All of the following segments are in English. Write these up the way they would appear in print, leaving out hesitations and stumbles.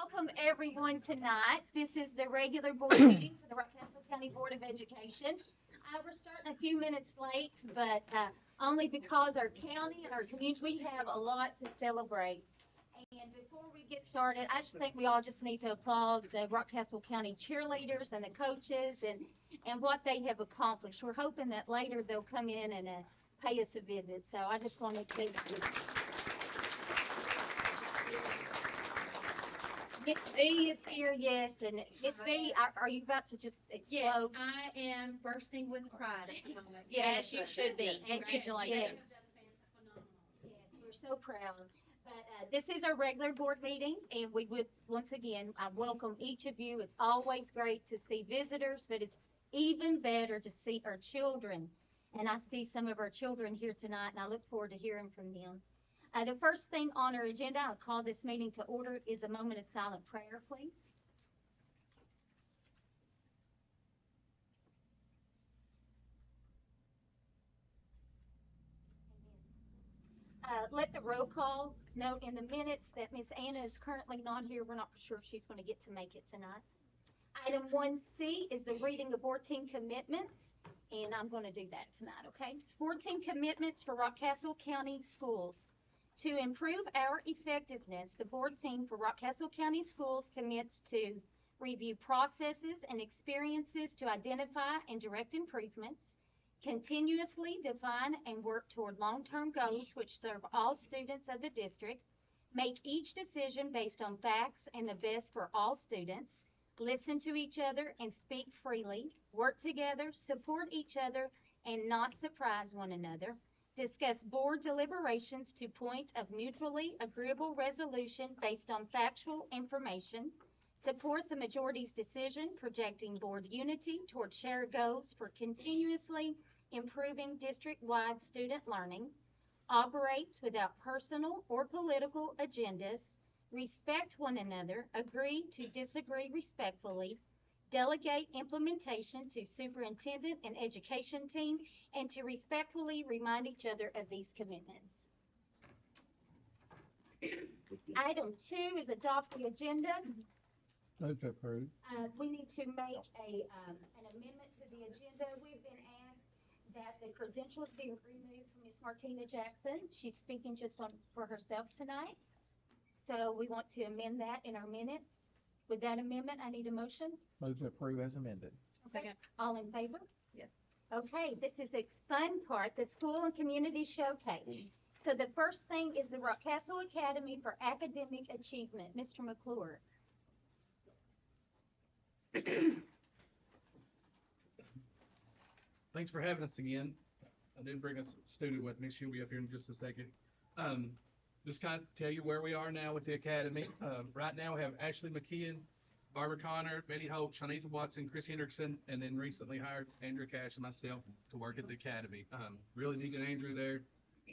Welcome everyone tonight. This is the regular board meeting for the Rockcastle County Board of Education. We're starting a few minutes late, but only because our county and our community, we have a lot to celebrate. And before we get started, I just think we all just need to applaud the Rockcastle County cheerleaders and the coaches and what they have accomplished. We're hoping that later they'll come in and pay us a visit. So I just wanted to Miss B is here, yes, and Miss B, are you about to just Yes, explode? I am bursting with pride at the moment. Yes, you should be. Congratulations. Yes, we're so proud. But this is our regular board meeting, and we would, once again, I welcome each of you. It's always great to see visitors, but it's even better to see our children. And I see some of our children here tonight, and I look forward to hearing from them. The first thing on our agenda, I'll call this meeting to order, is a moment of silent prayer, please. Let the roll call note in the minutes that Miss Anna is currently not here. We're not sure if she's going to get to make it tonight. Item 1C is the reading of board team commitments, and I'm going to do that tonight, okay? Board team commitments for Rockcastle County Schools. To improve our effectiveness, the board team for Rockcastle County Schools commits to review processes and experiences to identify and direct improvements, continuously define and work toward long-term goals which serve all students of the district, make each decision based on facts and the best for all students, listen to each other and speak freely, work together, support each other, and not surprise one another, discuss board deliberations to point of mutually agreeable resolution based on factual information, support the majority's decision projecting board unity toward shared goals for continuously improving district-wide student learning, operate without personal or political agendas, respect one another, agree to disagree respectfully, delegate implementation to superintendent and education team, and to respectfully remind each other of these commitments. Item 2 is adopt the agenda. Move to approve. We need to make an amendment to the agenda. We've been asked that the credentials be removed from Ms. Martina Jackson. She's speaking just for herself tonight. So we want to amend that in our minutes. With that amendment, I need a motion. Move to approve as amended. Okay. Second. All in favor? Yes. Okay, this is a fun part, the school and community showcase. So the first thing is the Rockcastle Academy for Academic Achievement. Mr. McClure. Thanks for having us again. I did bring a student with me. She'll be up here in just a second. Just kind of tell you where we are now with the academy. Right now we have Ashley McKeon, Barbara Connor, Betty Holt, Shanice Watson, Chris Hendrickson, and then recently hired Andrew Cash and myself to work at the academy. Really needed Andrew there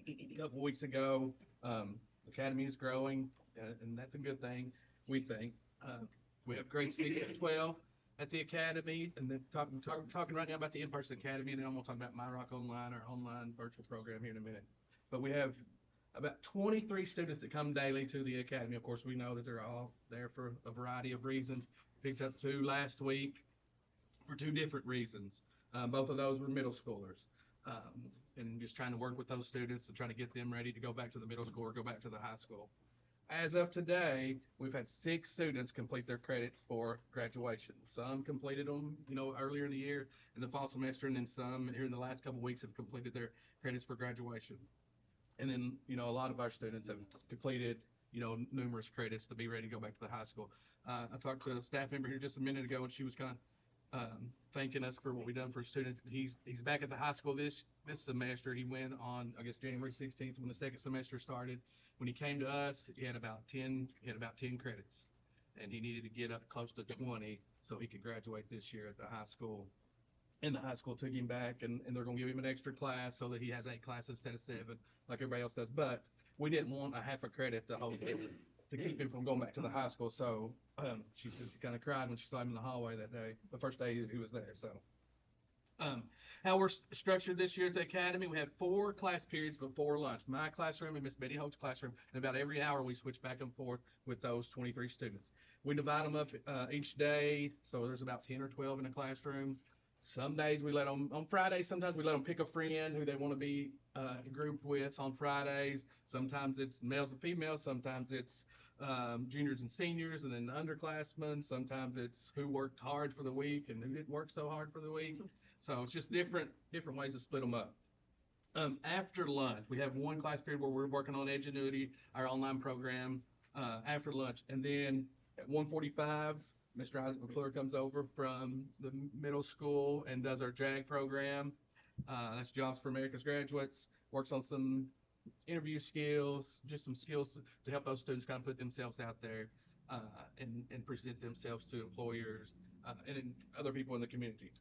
a couple weeks ago. The academy is growing, and that's a good thing, we think. We have grades 6 to 12 at the academy, and then talking right now about the in-person academy, and then I'm going to talk about My Rock Online, our online virtual program here in a minute. But we have about 23 students that come daily to the academy. Of course, we know that they're all there for a variety of reasons. Picked up 2 last week for 2 different reasons. Both of those were middle schoolers. And just trying to work with those students and trying to get them ready to go back to the middle school or go back to the high school. As of today, we've had 6 students complete their credits for graduation. Some completed them, earlier in the year in the fall semester, and then some here in the last couple of weeks have completed their credits for graduation. And then, a lot of our students have completed, numerous credits to be ready to go back to the high school. I talked to a staff member here just a minute ago, and she was kind of thanking us for what we've done for students. He's back at the high school this semester. He went on, I guess, January 16th when the second semester started. When he came to us, he had about 10 credits, and he needed to get up close to 20 so he could graduate this year at the high school. And the high school took him back, and they're going to give him an extra class so that he has 8 classes instead of 7, like everybody else does. But we didn't want a half a credit to hold him, to keep him from going back to the high school. So she said she kind of cried when she saw him in the hallway that day, the first day he was there. So How we're structured this year at the academy, we have 4 class periods before lunch. My classroom and Miss Betty Holt's classroom, and about every hour we switch back and forth with those 23 students. We divide them up each day, so there's about 10 or 12 in a classroom. Some days we let them, on Fridays, sometimes we let them pick a friend who they want to be grouped with on Fridays. Sometimes it's males and females, sometimes it's juniors and seniors, and then the underclassmen. Sometimes it's who worked hard for the week and who didn't work so hard for the week. So it's just different ways to split them up. After lunch, we have one class period where we're working on Edgenuity, our online program, after lunch. And then at 1:45, Mr. Isaac McClure comes over from the middle school and does our JAG program. That's Jobs for America's Graduates. Works on some interview skills, just some skills to help those students kind of put themselves out there and present themselves to employers and then other people in the community.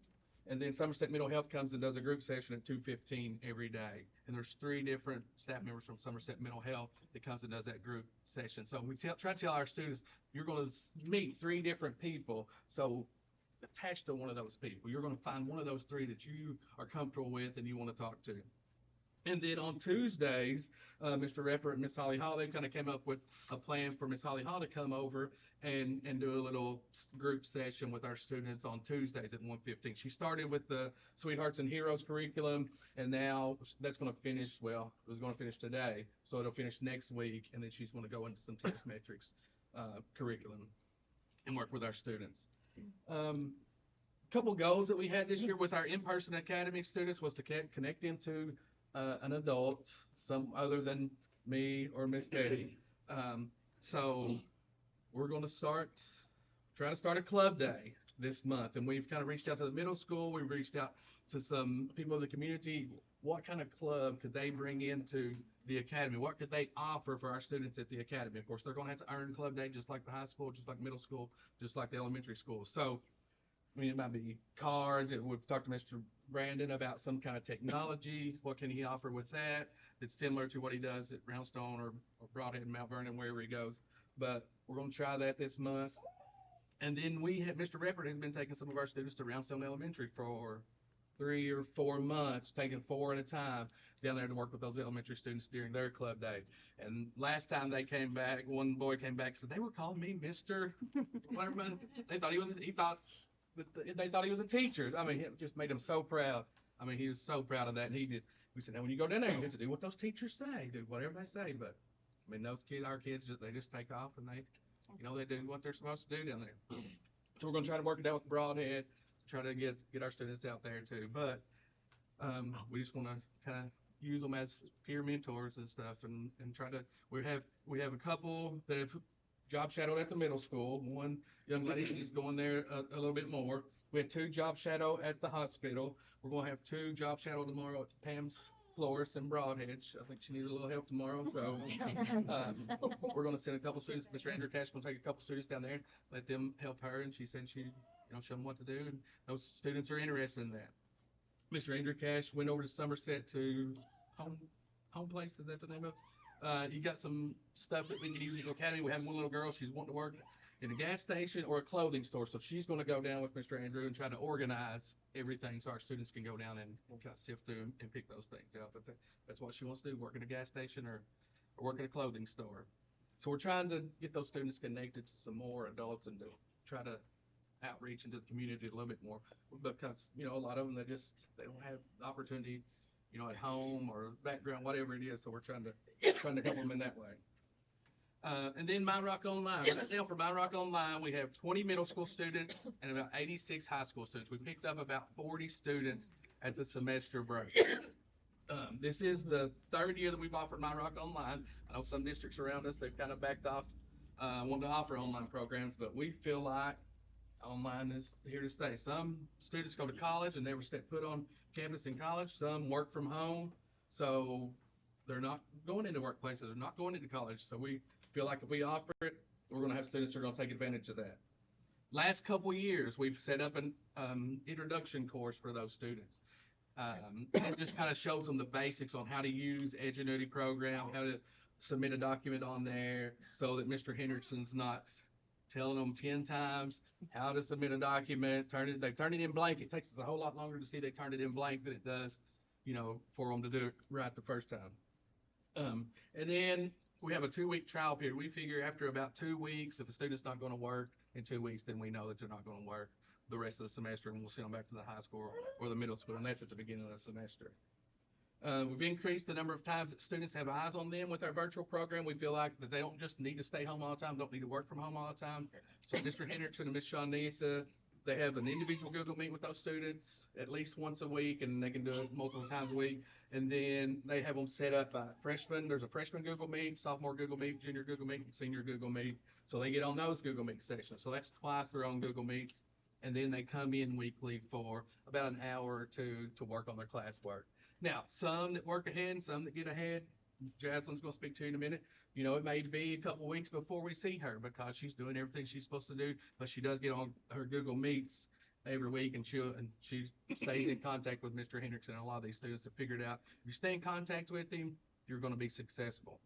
And then Somerset Mental Health comes and does a group session at 2:15 every day. And there's 3 different staff members from Somerset Mental Health that comes and does that group session. So we try to tell our students, you're going to meet 3 different people. So attached to one of those people, you're going to find one of those 3 that you are comfortable with and you want to talk to. And then on Tuesdays, Mr. Repper and Miss Holly Hall, they kind of came up with a plan for Miss Holly Hall to come over and do a little group session with our students on Tuesdays at 1:15. She started with the Sweethearts and Heroes curriculum, and now that's going to finish, well, it was going to finish today, so it'll finish next week, and then she's going to go into some test metrics curriculum and work with our students. Couple goals that we had this year with our in-person academy students was to connect into an adult, some other than me or Miss Betty. So we're going to try to start a club day this month, and we've kind of reached out to the middle school. We've reached out to some people in the community. What kind of club could they bring into the academy? What could they offer for our students at the academy? Of course, they're going to have to earn club day just like the high school, just like middle school, just like the elementary school. So I mean, it might be cards. We've talked to Mr. Brandon about some kind of technology. What can he offer with that? That's similar to what he does at Roundstone or Broadhead and Mount Vernon, wherever he goes. But we're going to try that this month. And then Mr. Reppert has been taking some of our students to Roundstone Elementary for 3 or 4 months, taking 4 at a time down there to work with those elementary students during their club day. And last time they came back, one boy came back and said, they were calling me Mr. They thought they thought he was a teacher. I mean, it just made him so proud. I mean, he was so proud of that. And we said, now when you go down there, you have to do what those teachers say, do whatever they say. But I mean, our kids, they just take off and they do what they're supposed to do down there. So we're going to try to work it out with Broadhead, try to get our students out there too. But we just want to kind of use them as peer mentors and stuff, and try to. We have a couple that have job shadowed at the middle school. One young lady, she's going there a little bit more. We had 2 job shadow at the hospital. We're going to have 2 job shadow tomorrow at Pam's Florist in Broadhead. I think she needs a little help tomorrow, so we're going to send a couple students. Mr. Andrew Cash will take a couple students down there, let them help her, and she said she'd show them what to do, and those students are interested in that. Mr. Andrew Cash went over to Somerset to Home Place. Is that the name of it? He got some stuff that we can use at the academy. We have one little girl. She's wanting to work in a gas station or a clothing store. So she's going to go down with Mr. Andrew and try to organize everything so our students can go down and kind of sift through and pick those things out. But that's what she wants to do, work in a gas station or work in a clothing store. So we're trying to get those students connected to some more adults and to try to outreach into the community a little bit more, because a lot of them they don't have the opportunity at home or background, whatever it is. So we're trying to help them in that way. And then My Rock Online. Right now for My Rock Online, we have 20 middle school students and about 86 high school students. We picked up about 40 students at the semester break. This is the 3rd year that we've offered My Rock Online. I know some districts around us, they've kind of backed off wanting to offer online programs, but we feel like online is here to stay. Some students go to college and never step foot on campus in college. Some work from home, so they're not going into workplaces. They're not going into college. So we feel like if we offer it, we're going to have students who are going to take advantage of that. Last couple years, we've set up an introduction course for those students. It just kind of shows them the basics on how to use Edgenuity program, how to submit a document on there so that Mr. Hendrickson's not telling them 10 times how to submit a document, they turn it in blank. It takes us a whole lot longer to see they turned it in blank than it does, for them to do it right the first time. And then we have a 2-week trial period. We figure after about 2 weeks, if a student's not going to work in 2 weeks, then we know that they're not going to work the rest of the semester, and we'll send them back to the high school or the middle school, and that's at the beginning of the semester. We've increased the number of times that students have eyes on them with our virtual program. We feel like that they don't just need to stay home all the time, don't need to work from home all the time. So Mr. Hendrickson and Ms. Shawnitha, they have an individual Google Meet with those students at least once a week, and they can do it multiple times a week. And then they have them set up freshmen. There's a freshman Google Meet, sophomore Google Meet, junior Google Meet, and senior Google Meet. So they get on those Google Meet sessions. So that's twice their own Google Meets. And then they come in weekly for about an hour or two to work on their classwork. Now, some that work ahead and some that get ahead, Jaslyn's going to speak to you in a minute. It may be a couple weeks before we see her because she's doing everything she's supposed to do, but she does get on her Google Meets every week, and she stays in contact with Mr. Hendrickson, and a lot of these students have figured out if you stay in contact with him, you're going to be successful.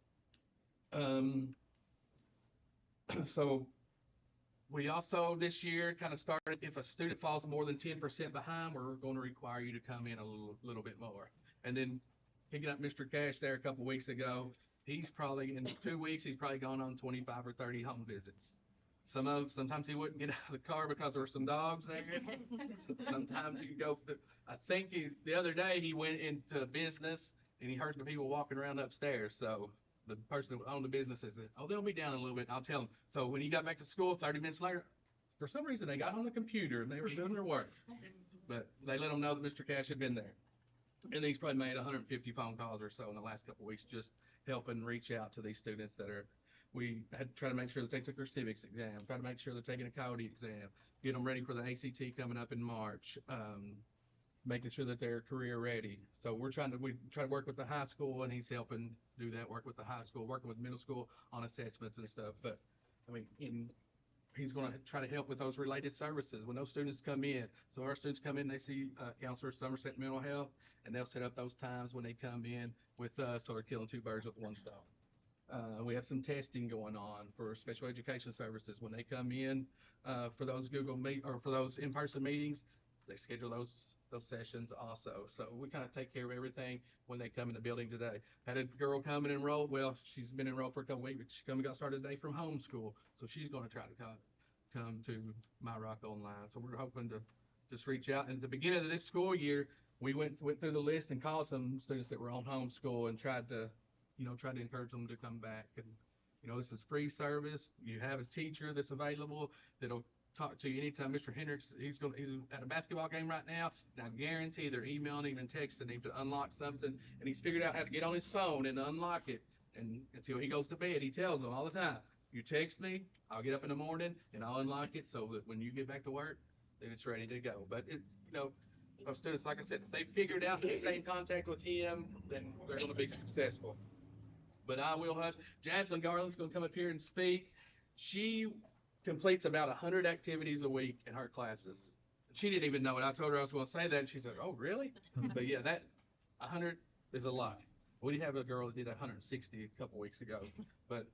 So we also this year kind of started, if a student falls more than 10% behind, we're going to require you to come in a little bit more. And then picking up Mr. Cash there a couple weeks ago, he's probably in 2 weeks, he's probably gone on 25 or 30 home visits. Sometimes he wouldn't get out of the car because there were some dogs there. Sometimes he could go, I think the other day he went into business and he heard the people walking around upstairs. So the person that owned the business said, oh, they'll be down in a little bit. I'll tell them. So when he got back to school 30 minutes later, for some reason they got on the computer and they were doing their work. But they let them know that Mr. Cash had been there. And he's probably made 150 phone calls or so in the last couple of weeks, just helping reach out to these students we had to try to make sure that they took their civics exam, try to make sure they're taking a CODI exam, get them ready for the ACT coming up in March, making sure that they're career ready. So we try to work with the high school, and he's helping do that, work with the high school, working with middle school on assessments and stuff. But he's going to try to help with those related services when those students come in. So our students come in, they see counselors, Somerset Mental Health, and they'll set up those times when they come in with us, so they're killing 2 birds with 1 stone. We have some testing going on for special education services. When they come in for those Google Meet or for those in-person meetings, they schedule those sessions also. So we kind of take care of everything when they come in the building today. Had a girl come and enroll. Well, she's been enrolled for a couple weeks, but she got started today from homeschool. So she's going to try to come to My Rock Online. So we're hoping to just reach out. And at the beginning of this school year, we went through the list and called some students that were on homeschool and tried to encourage them to come back. And, this is free service. You have a teacher that's available that'll talk to you anytime. Mr. Hendricks, he's at a basketball game right now, and I guarantee they're emailing him and texting him to unlock something, and he's figured out how to get on his phone and unlock it. And until he goes to bed, he tells them all the time, you text me, I'll get up in the morning, and I'll unlock it so that when you get back to work, then it's ready to go. But, those students, like I said, if they figured out to stay in contact with him, then they're going to be successful. But I will have Jaslyn Garland's going to come up here and speak. She completes about 100 activities a week in her classes. She didn't even know it. I told her I was going to say that, and she said, oh, really? But yeah, that 100 is a lot. We did have a girl that did 160 a couple weeks ago, but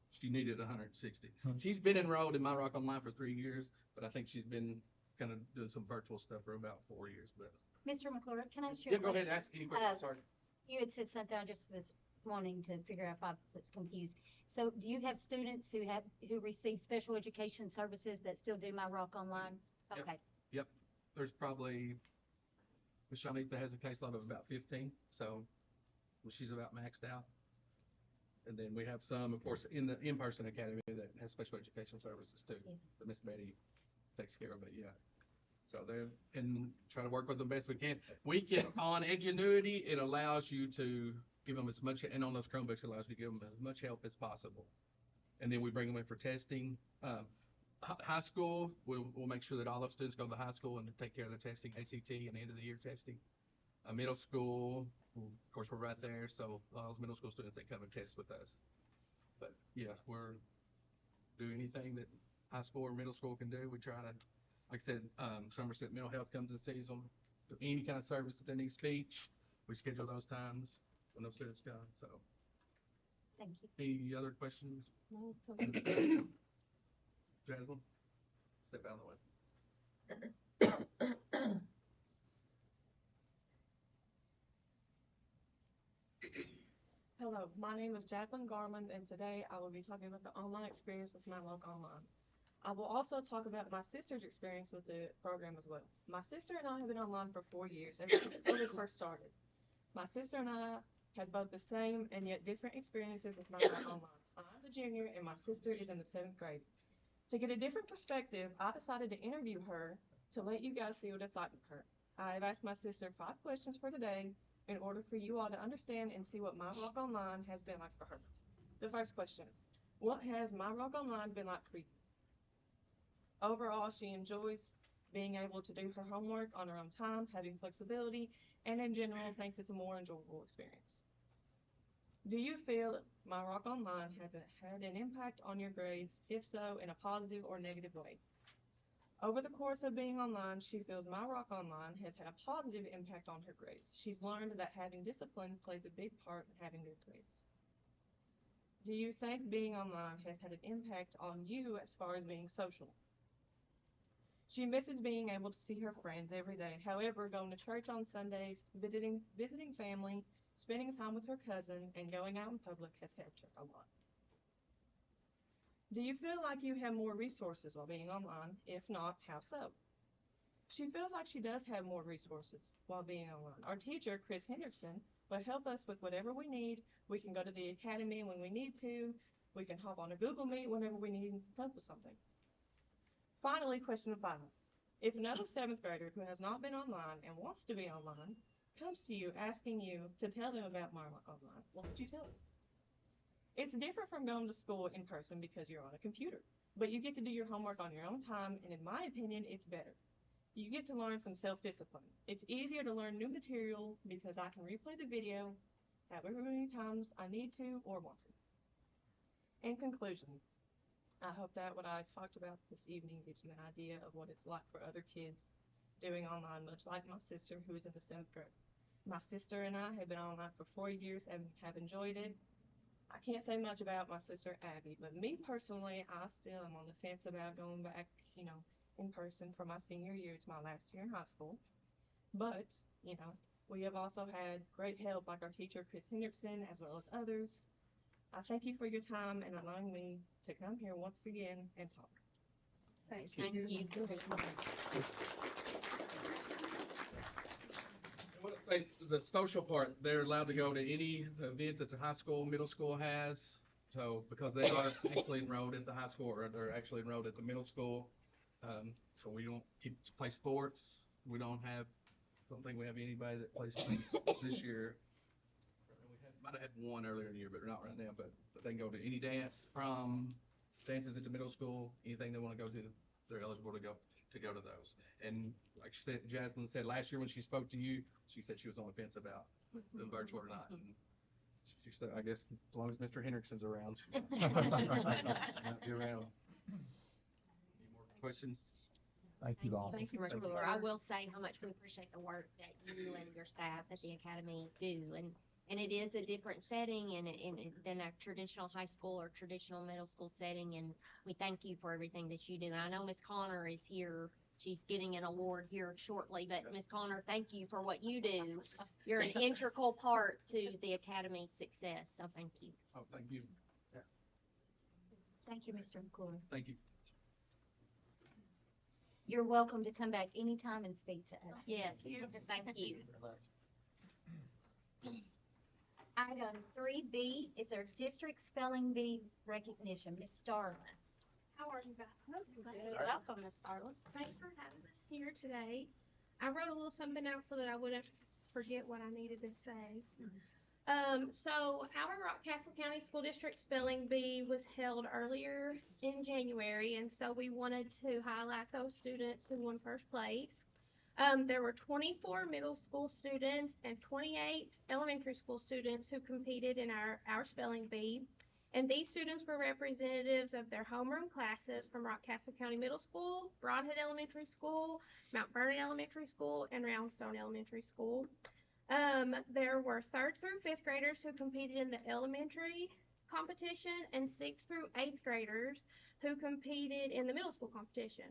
she needed 160. She's been enrolled in My Rock Online for 3 years, but I think she's been kind of doing some virtual stuff for about 4 years. But Mr. McClure, can I ask you yeah, a go question? ahead and ask any questions. Sorry. You had said something, I just was wanting to figure out if I was confused. So do you have students who receive special education services that still do My Rock Online? Yep. Okay. Yep. There's probably, Ms. Shawnitha has a caseload of about 15, so she's about maxed out. And then we have some, of course, in the in-person academy that has special education services too. Yes. That Miss Betty takes care of it, yeah. So they're, and try to work with them best we can. We can, on Edgenuity, it allows you to give them as much, and on those Chromebooks, it allows you to give them as much help as possible. And then we bring them in for testing. High school, we'll make sure that all those students go to the high school and take care of their testing, ACT and end of the year testing. Middle school, of course, we're right there, so all those middle school students, they come and test with us. But yeah, do anything that high school or middle school can do. We try to, like I said, Somerset Mental Health comes and sees them. So any kind of service that they need speech, we schedule those times when those students come. So, Thank you. any other questions? No, it's okay. Jaslyn, step out of the way. Hello, my name is Jaslyn Garland, and today I will be talking about the online experience with My Rock Online. I will also talk about my sister's experience with the program as well. My sister and I have been online for 4 years, ever since COVID first started. My sister and I had both the same and yet different experiences with My Rock Online. I'm the junior, and my sister is in the 7th grade. To get a different perspective, I decided to interview her to let you guys see what it's like with her. I have asked my sister 5 questions for today in order for you all to understand and see what My Rock Online has been like for her. The first question, what has My Rock Online been like for you? Overall, she enjoys being able to do her homework on her own time, having flexibility, and in general thinks it's a more enjoyable experience. Do you feel that My Rock Online has had an impact on your grades? If so, in a positive or negative way? Over the course of being online, she feels My Rock Online has had a positive impact on her grades. She's learned that having discipline plays a big part in having good grades. Do you think being online has had an impact on you as far as being social? She misses being able to see her friends every day. However, going to church on Sundays, visiting family, spending time with her cousin, and going out in public has helped her a lot. Do you feel like you have more resources while being online? If not, how so? She feels like she does have more resources while being online. Our teacher, Chris Henderson, will help us with whatever we need. We can go to the academy when we need to. We can hop on a Google Meet whenever we need help with something. Finally, question 5. If another 7th grader who has not been online and wants to be online comes to you asking you to tell them about My Rock Online, what would you tell them? It's different from going to school in person because you're on a computer, but you get to do your homework on your own time, and in my opinion, it's better. You get to learn some self-discipline. It's easier to learn new material because I can replay the video however many times I need to or want to. In conclusion, I hope that what I've talked about this evening gives you an idea of what it's like for other kids doing online, much like my sister who is in the 7th grade. My sister and I have been online for 4 years and have enjoyed it. I can't say much about my sister Abby, but me personally, I still am on the fence about going back, in person for my senior year. It's my last year in high school. But, we have also had great help like our teacher, Chris Henderson, as well as others. I thank you for your time and allowing me to come here once again and talk. Thank Thank you. I want to say the social part, they're allowed to go to any event that the high school, middle school has. So because they are actually enrolled at the high school or they're actually enrolled at the middle school. So we don't play sports. We don't think we have anybody that plays sports this year. Might have had one earlier in the year, but not right now. But they can go to any dance, prom, dances at the middle school, anything they want to go to, they're eligible to go to those. And like she said, Jaslyn said last year when she spoke to you, she said she was on the fence about the virtual or not. And she said, I guess as long as Mr. Hendrickson's around, she might be around. Any more questions? Thank you all. Thank you, Mr. Brewer. I will say how much we appreciate the work that you and your staff at the academy do. And it is a different setting than a traditional high school or traditional middle school setting. And we thank you for everything that you do. And I know Ms. Connor is here. She's getting an award here shortly. But Ms. Connor, thank you for what you do. You're an integral part to the academy's success. So thank you. Oh, thank you. you, Mr. McClure. Thank you. You're welcome to come back anytime and speak to us. Yes, thank you. Item 3B is our district spelling bee recognition. Ms. Starlin. How are you guys? Welcome, Ms. Starlin. Thanks for having us here today. I wrote a little something out so that I wouldn't forget what I needed to say. So our Rockcastle County School District Spelling Bee was held earlier in January, and so we wanted to highlight those students who won first place. There were 24 middle school students and 28 elementary school students who competed in our spelling bee. And these students were representatives of their homeroom classes from Rockcastle County Middle School, Broadhead Elementary School, Mount Vernon Elementary School, and Roundstone Elementary School. There were 3rd through 5th graders who competed in the elementary competition and 6th through 8th graders who competed in the middle school competition.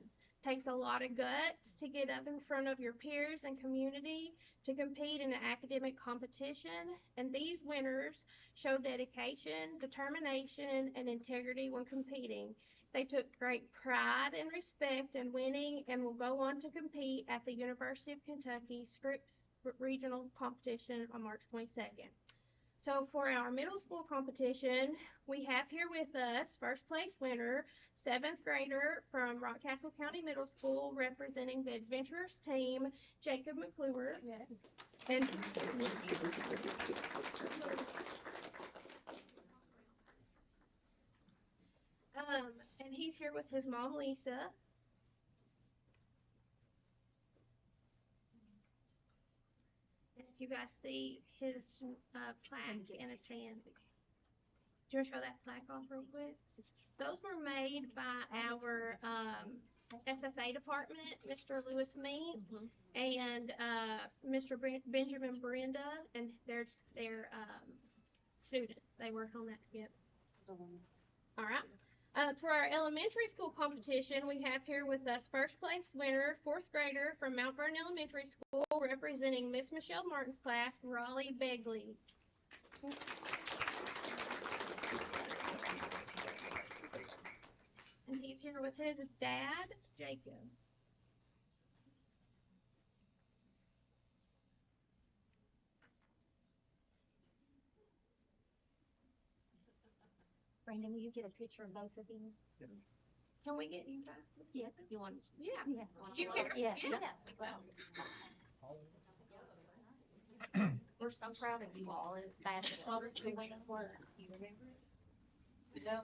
Takes a lot of guts to get up in front of your peers and community to compete in an academic competition, and these winners show dedication, determination, and integrity when competing. They took great pride and respect in winning and will go on to compete at the University of Kentucky Scripps Regional Competition on March 22nd. So for our middle school competition, we have here with us first place winner, 7th grader from Rockcastle County Middle School, representing the Adventurers team, Jacob McClure. And and he's here with his mom, Lisa. And if you guys see his plaque in his hand. Do you want to show that plaque off real quick? Those were made by our FFA department, Mr. Lewis Meek and Mr. Benjamin Brenda, and their students. They worked on that together. All right. For our elementary school competition, we have here with us first place winner, 4th grader from Mount Vernon Elementary School, representing Miss Michelle Martin's class, Raleigh Begley. And he's here with his dad, Jacob. Brandon, will you get a picture of both of them? Can we get you guys? Yeah. You want? Yeah. Yeah. Do you care? Yeah. Wow. We're so proud of you all. It's fabulous. Obviously, when it worked. You remember it? No.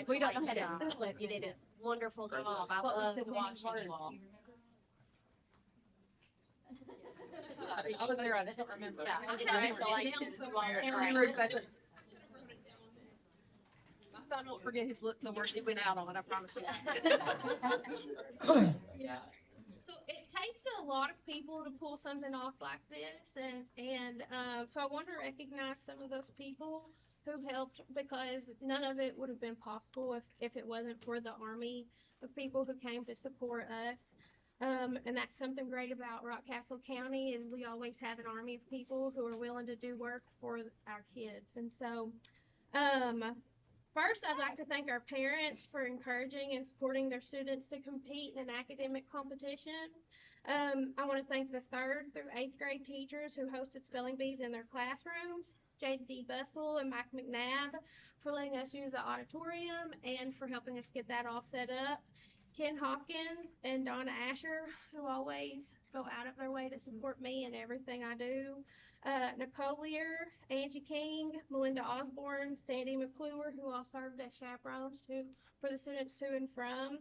We don't know how to spell it. You did a wonderful job. I loved watching you all. I was there, I just don't remember. Yeah, congratulations. My son won't forget the work he went out on it, I promise you. Yeah. So it takes a lot of people to pull something off like this, and so I want to recognize some of those people who helped, because none of it would have been possible if it wasn't for the army of people who came to support us. And that's something great about Rockcastle County, is we always have an army of people who are willing to do work for our kids. And so, first, I'd like to thank our parents for encouraging and supporting their students to compete in an academic competition. I want to thank the 3rd through 8th grade teachers who hosted spelling bees in their classrooms, J.D. Bussell and Mike McNabb for letting us use the auditorium and for helping us get that all set up. Ken Hopkins and Donna Asher, who always go out of their way to support me in everything I do. Nicole Lear, Angie King, Melinda Osborne, Sandy McClure, who all served as chaperones for the students to and from.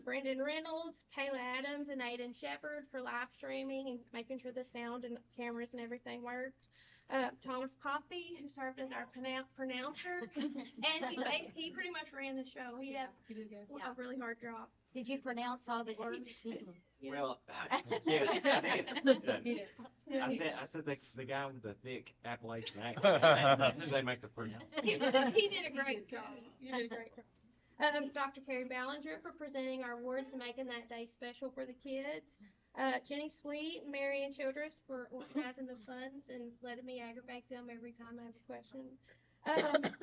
Brandon Reynolds, Kayla Adams, and Aiden Shepard for live streaming and making sure the sound and cameras and everything worked. Thomas Coffey, who served as our pronouncer, and he pretty much ran the show. He had a really hard job. Did you pronounce all the words? Yeah. Well, yes, I did. I said the guy with the thick Appalachian accent. That's who they make the pronouncement. He did a great job. You did a great job. Dr. Carrie Ballinger for presenting our awards and making that day special for the kids. Jenny Sweet and Marion Childress for organizing the funds and letting me aggravate them every time I have a question.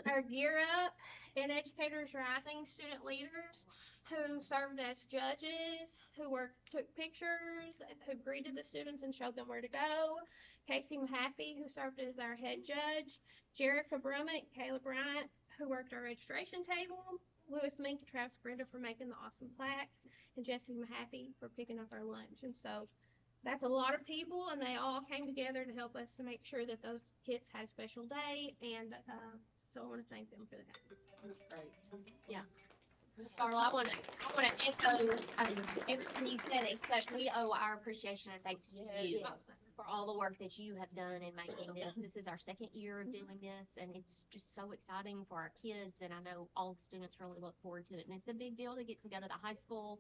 Our Gear Up and Educators Rising student leaders who served as judges, who took pictures, who greeted the students and showed them where to go. Casey Mahaffey, who served as our head judge. Jerica Brummett, Kayla Bryant, who worked our registration table. Lewis Mink and Travis Brenda for making the awesome plaques, and Jesse Mahaffey for picking up our lunch. And so that's a lot of people, and they all came together to help us to make sure that those kids had a special day, and so I want to thank them for that. That's great. Yeah. So I want to echo everything you said, except we owe our appreciation and thanks to you for all the work that you have done in making this. This is our second year of doing this, and it's just so exciting for our kids, and I know all the students really look forward to it. And it's a big deal to get to go to the high school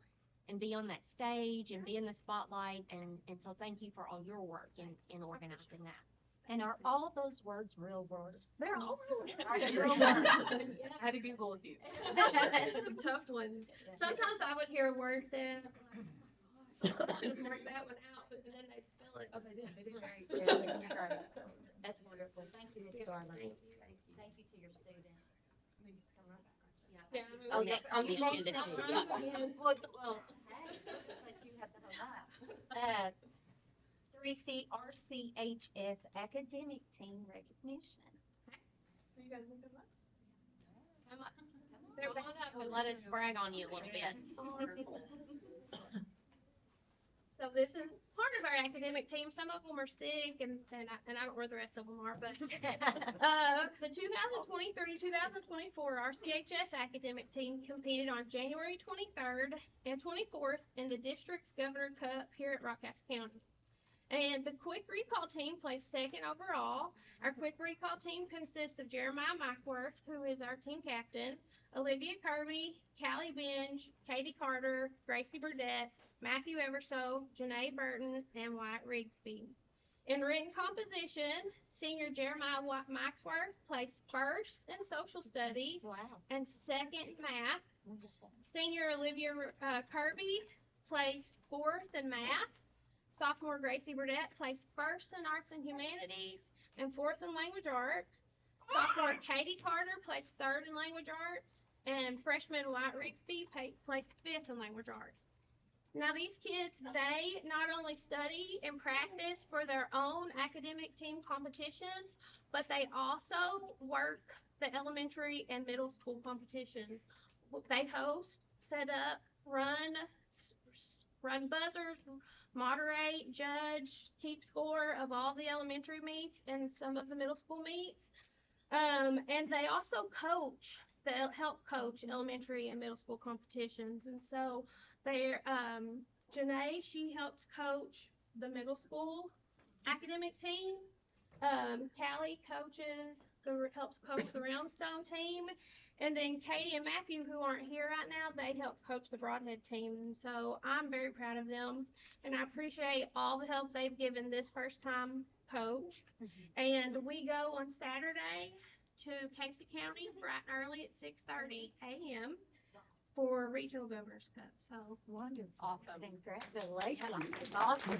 and be on that stage and be in the spotlight, and so thank you for all your work in organizing that. And are all those words real words? They're all really I had to Google a few. some tough ones. Sometimes I would hear a word said, I'm like, oh, mark that one out, but then they'd spell it. Oh, they did great. That's wonderful. Thank you, Ms. Garland. Thank Thank you to your students. Yeah, Oh, next Are on the you next agenda. now? Yeah. Well, hey, just let you have the whole lot. 3C RCHS Academic Team Recognition. So you guys think of that? Come on up and let us brag on you a little bit. So this is part of our academic team. Some of them are sick, and I don't know where the rest of them are, but the 2023-2024 RCHS academic team competed on January 23rd and 24th in the district's Governor Cup here at Rockcastle County. And the quick recall team placed second overall. Our quick recall team consists of Jeremiah Mickworth, who is our team captain, Olivia Kirby, Callie Binge, Katie Carter, Gracie Burdett, Matthew Everso, Janae Burton, and Wyatt Rigsby. In written composition, senior Jeremiah Mickworth placed first in social studies Wow. and second in math. Senior Olivia Kirby placed fourth in math. Sophomore Gracie Burdett placed first in arts and humanities and fourth in language arts. Sophomore Katie Carter placed third in language arts, and freshman Wyatt Rigsby placed fifth in language arts. Now these kids, they not only study and practice for their own academic team competitions, but they also work the elementary and middle school competitions. They host, set up, run buzzers, moderate, judge, keep score of all the elementary meets and some of the middle school meets. And they also help coach elementary and middle school competitions. And so they're, Janae, she helps coach the middle school academic team. Callie helps coach the Roundstone team. And then Katie and Matthew, who aren't here right now, they help coach the Broadhead teams. And so I'm very proud of them. And I appreciate all the help they've given this first time coach. And we go on Saturday to Casey County bright and early at 6:30 a.m. for Regional Governor's Cup. So Wonderful. Awesome. Congratulations. Awesome.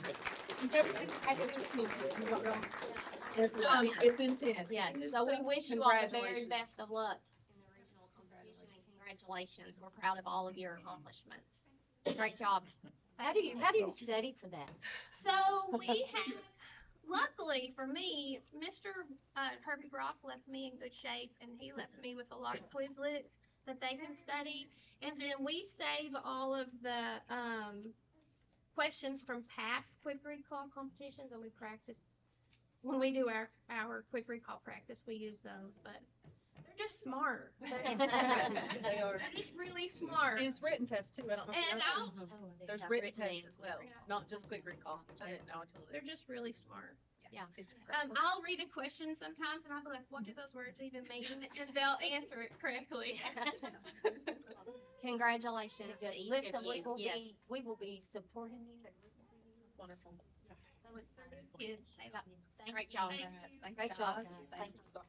It's intense. Yeah, so we wish you all the very Congratulations. best of luck in the regional competition, and congratulations. We're proud of all of your accomplishments. Great job. How do you study for that? So we have, luckily for me, Mr. Herbie Brock left me in good shape, and he left me with a lot of Quizlets that they can study. And then we save all of the questions from past quick recall competitions, and we practice. When we do our quick recall practice, we use those, but they're just smart. They are. They're just really smart. And it's written tests too. I don't know if you And know I'll, that. There's Yeah, written written tests as well, Yeah. not just quick recall, which I didn't know until they're this. just really smart. Yeah. It's I'll read a question sometimes, and I'll be like, "What do those words even mean?" And they'll answer it correctly. Congratulations to each Listen, of you. Yes. we will be supporting you. It's wonderful. So it's so good, kids. They love you. Thank Great you. job. Thank you. Great job, guys. Thanks. Thank you.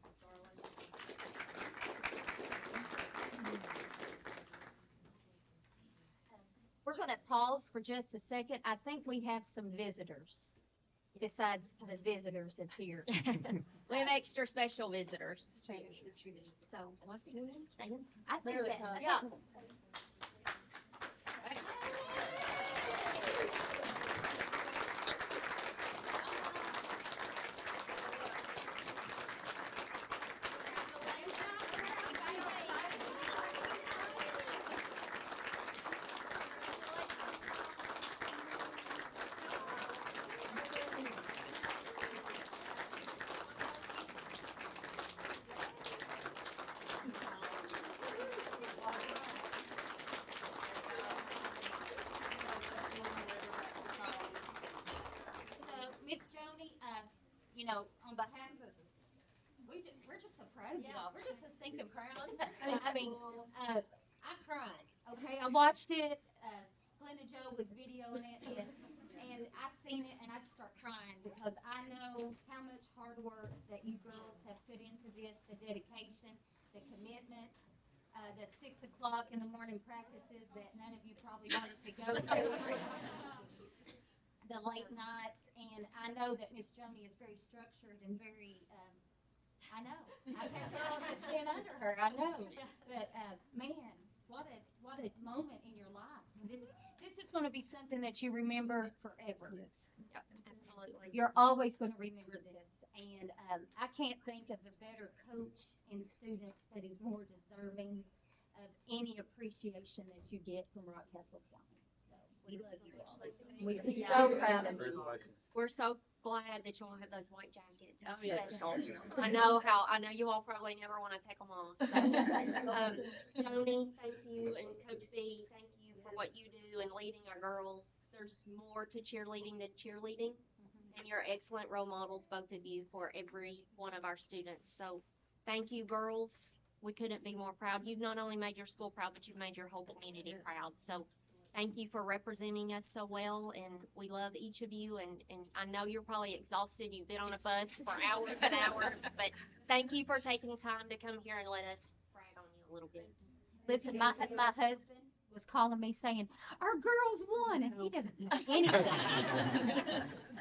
We're going to pause for just a second. I think we have some visitors besides the visitors that's here. We have extra special visitors. So, I think There they that, come. yeah. proud of y'all. We're just so stinking proud. I mean, I cried, okay? I watched it, Glenda Joe was videoing it, and I seen it, and I just start crying because I know how much hard work that you girls have put into this, the dedication, the commitment, the 6 o'clock in the morning practices that none of you probably wanted to go to, the late nights, and I know that Miss Joni is very structured and very, I know. I've had girls that's been under her, I know. But, man, what a moment in your life. This is gonna be something that you remember forever. Yep, absolutely. You're always gonna remember this, and, I can't think of a better coach and students that is more deserving of any appreciation that you get from Rockcastle County. So, we love you all. We are so proud of you. We're so glad that you all have those white jackets. Oh, It's yeah. special. I know you all probably never want to take them off. So, Joni, thank you, and Coach B, thank you for what you do in leading our girls. There's more to cheerleading than cheerleading, and you're excellent role models, both of you, for every one of our students. So, thank you, girls. We couldn't be more proud. You've not only made your school proud, but you've made your whole community proud. So, thank you for representing us so well, and we love each of you, and I know you're probably exhausted. You've been on a bus for hours and hours, but thank you for taking time to come here and let us brag on you a little bit. Listen, my husband was calling me saying, "Our girls won," and he doesn't know anything.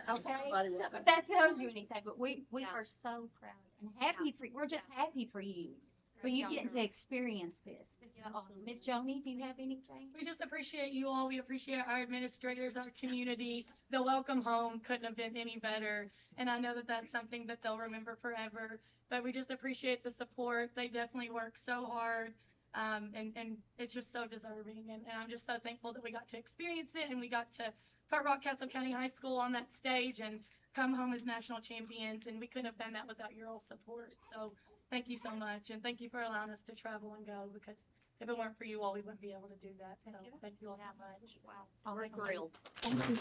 Okay, so if that tells you anything, but we Yeah. are so proud and happy for. We're just happy for you, Great job, getting to girls. experience this. This is Yeah. awesome. Miss Joni, do you have anything? We just appreciate you all. We appreciate our administrators, our community. The welcome home couldn't have been any better. And I know that that's something that they'll remember forever. But we just appreciate the support. They definitely work so hard. And it's just so deserving. And I'm just so thankful that we got to experience it and we got to put Rockcastle County High School on that stage and come home as national champions. And we couldn't have done that without your all support. So thank you so much. And thank you for allowing us to travel and go, because if it weren't for you all, we wouldn't be able to do that. So thank you all so much. Wow, we're thrilled. Thank you.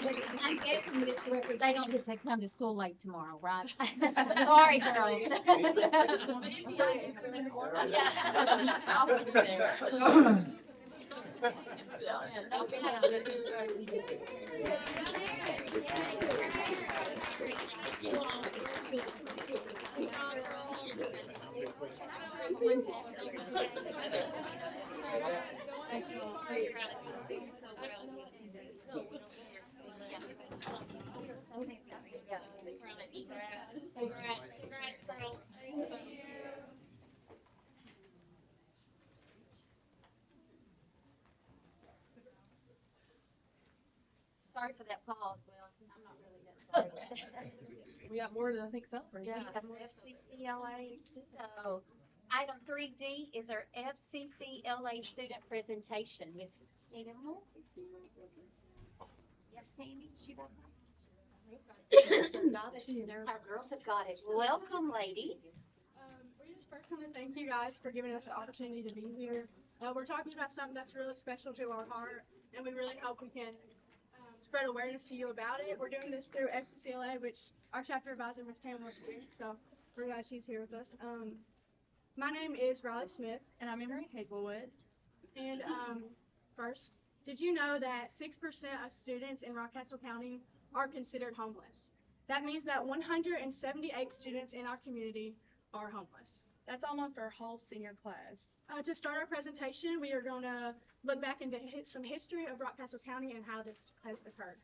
But I'm guessing, Mr. Ricker, they don't get to come to school late tomorrow, right? Sorry, girls. Sorry for that pause, Will. I'm not really that sorry. We got more to, I think, celebrate. We have more FCCLAs. So, item 3D is our FCCLA student presentation. Miss Animal, is she right? Yes, Tammy, she got it. Our girls have got it. Welcome, ladies. We just first want to thank you guys for giving us the opportunity to be here. We're talking about something that's really special to our heart, and we really hope we can spread awareness to you about it. We're doing this through FCCLA, which our chapter advisor, Ms. Campbell, is here, so we're glad she's here with us. My name is Riley Smith. And I'm Emery Hazelwood. And first, did you know that 6% of students in Rockcastle County are considered homeless? That means that 178 students in our community are homeless. That's almost our whole senior class. To start our presentation, we are going to look back into some history of Rockcastle County and how this has occurred.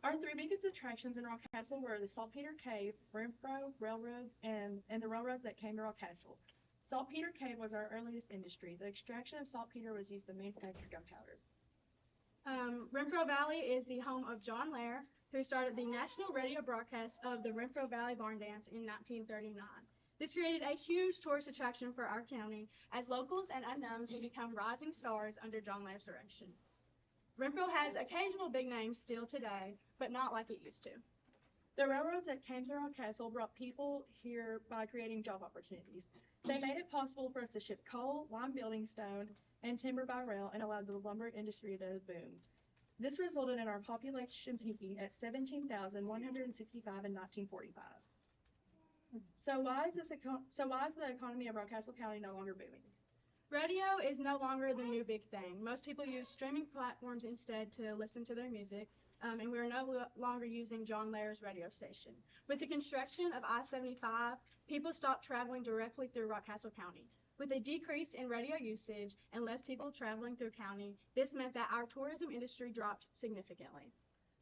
Our three biggest attractions in Rockcastle were the Saltpeter Cave, Renfro, railroads, and the railroads that came to Rockcastle. Saltpeter Cave was our earliest industry. The extraction of saltpeter was used to manufacture gunpowder. Renfro Valley is the home of John Lair, who started the national radio broadcast of the Renfro Valley Barn Dance in 1939. This created a huge tourist attraction for our county, as locals and unknowns would become rising stars under John Lair's direction. Renfro has occasional big names still today, but not like it used to. The railroads that came to Rockcastle brought people here by creating job opportunities. They made it possible for us to ship coal, lime building stone, and timber by rail, and allowed the lumber industry to boom. This resulted in our population peaking at 17,165 in 1945. So why is the economy of Rockcastle County no longer booming? Radio is no longer the new big thing. Most people use streaming platforms instead to listen to their music, and we are no longer using John Layer's radio station. With the construction of I-75, people stopped traveling directly through Rockcastle County. With a decrease in radio usage and less people traveling through county, this meant that our tourism industry dropped significantly.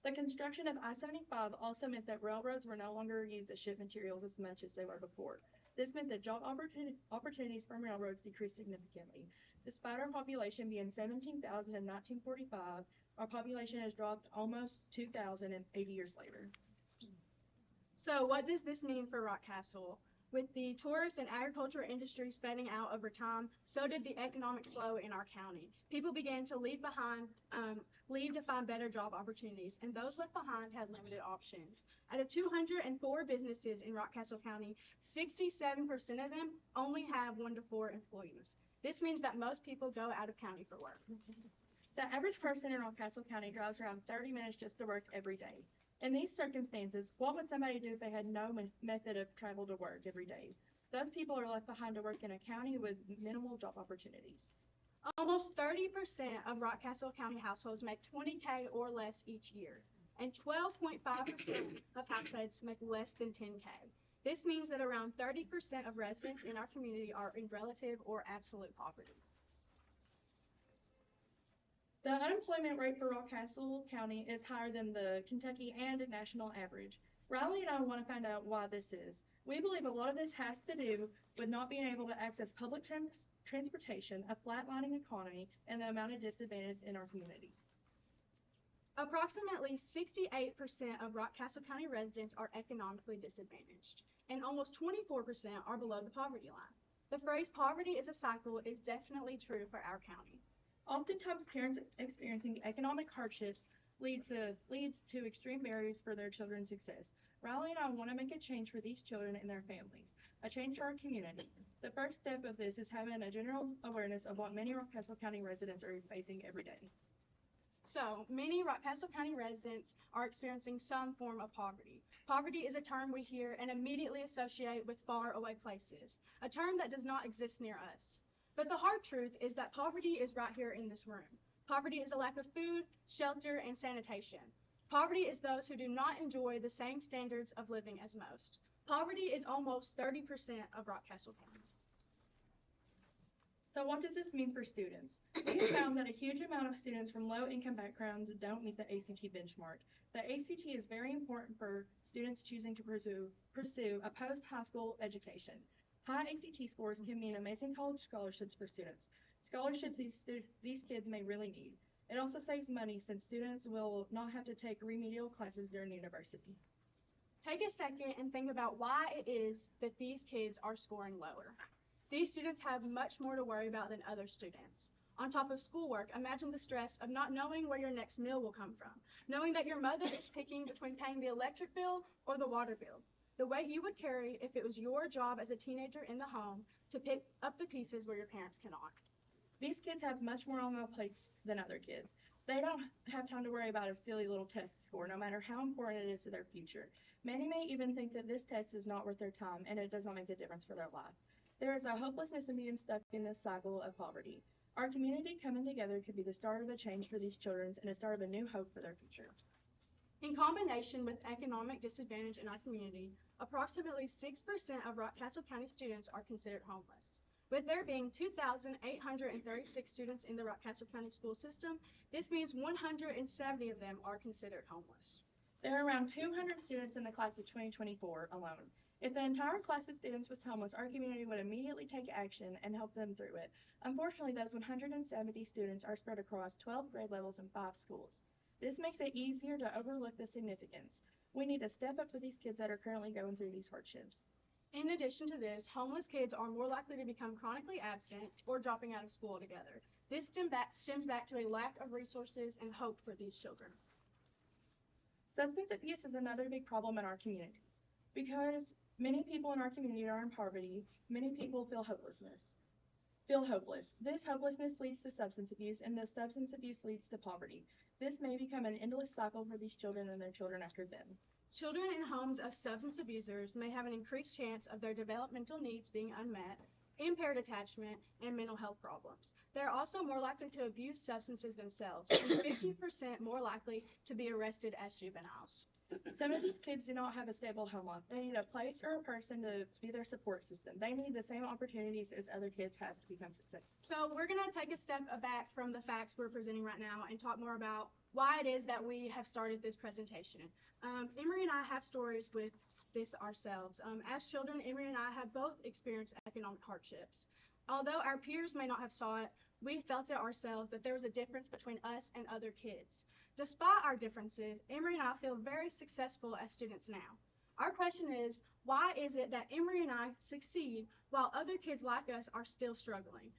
The construction of I-75 also meant that railroads were no longer used to ship materials as much as they were before. This meant that job opportunities from railroads decreased significantly. Despite our population being 17,000 in 1945, our population has dropped almost 2,000 in 80 years later. So what does this mean for Rockcastle? With the tourist and agriculture industries fading out over time, so did the economic flow in our county. People began to leave to find better job opportunities, and those left behind had limited options. Out of 204 businesses in Rockcastle County, 67% of them only have 1 to 4 employees. This means that most people go out of county for work. The average person in Rockcastle County drives around 30 minutes just to work every day. In these circumstances, what would somebody do if they had no method of travel to work every day? Those people are left behind to work in a county with minimal job opportunities. Almost 30% of Rockcastle County households make $20K or less each year, and 12.5% of households make less than $10K. This means that around 30% of residents in our community are in relative or absolute poverty. The unemployment rate for Rockcastle County is higher than the Kentucky and national average. Riley and I want to find out why this is. We believe a lot of this has to do with not being able to access public transportation, a flatlining economy, and the amount of disadvantage in our community. Approximately 68% of Rockcastle County residents are economically disadvantaged, and almost 24% are below the poverty line. The phrase poverty is a cycle is definitely true for our county. Oftentimes, parents experiencing economic hardships leads to extreme barriers for their children's success. Riley and I want to make a change for these children and their families, a change for our community. The first step of this is having a general awareness of what many Rockcastle County residents are facing every day. So, many Rockcastle County residents are experiencing some form of poverty. Poverty is a term we hear and immediately associate with far away places, a term that does not exist near us. But the hard truth is that poverty is right here in this room. Poverty is a lack of food, shelter, and sanitation. Poverty is those who do not enjoy the same standards of living as most. Poverty is almost 30% of Rockcastle County. So what does this mean for students? We have found that a huge amount of students from low-income backgrounds don't meet the ACT benchmark. The ACT is very important for students choosing to pursue a post-high school education. High ACT scores can mean amazing college scholarships for students. Scholarships these kids may really need. It also saves money since students will not have to take remedial classes during university. Take a second and think about why it is that these kids are scoring lower. These students have much more to worry about than other students. On top of schoolwork, imagine the stress of not knowing where your next meal will come from, knowing that your mother is picking between paying the electric bill or the water bill. The weight you would carry if it was your job as a teenager in the home to pick up the pieces where your parents cannot. These kids have much more on their plates than other kids. They don't have time to worry about a silly little test score, no matter how important it is to their future. Many may even think that this test is not worth their time and it does not make a difference for their life. There is a hopelessness in being stuck in this cycle of poverty. Our community coming together could be the start of a change for these children and a start of a new hope for their future. In combination with economic disadvantage in our community, approximately 6% of Rockcastle County students are considered homeless. With there being 2,836 students in the Rockcastle County school system, this means 170 of them are considered homeless. There are around 200 students in the class of 2024 alone. If the entire class of students was homeless, our community would immediately take action and help them through it. Unfortunately, those 170 students are spread across 12 grade levels in 5 schools. This makes it easier to overlook the significance. We need to step up for these kids that are currently going through these hardships. In addition to this, homeless kids are more likely to become chronically absent or dropping out of school altogether. This stems back to a lack of resources and hope for these children. Substance abuse is another big problem in our community. Because many people in our community are in poverty, many people feel hopelessness. feel hopeless. This hopelessness leads to substance abuse, and this substance abuse leads to poverty. This may become an endless cycle for these children and their children after them. Children in homes of substance abusers may have an increased chance of their developmental needs being unmet, impaired attachment, and mental health problems. They are also more likely to abuse substances themselves, and 50% more likely to be arrested as juveniles. Some of these kids do not have a stable home life. They need a place or a person to be their support system. They need the same opportunities as other kids have to become successful. So we're going to take a step back from the facts we're presenting right now and talk more about why it is that we have started this presentation. Emery and I have stories with this ourselves. As children, Emery and I have both experienced economic hardships. Although our peers may not have saw it, we felt it ourselves that there was a difference between us and other kids. Despite our differences, Emery and I feel very successful as students now. Our question is, why is it that Emery and I succeed while other kids like us are still struggling?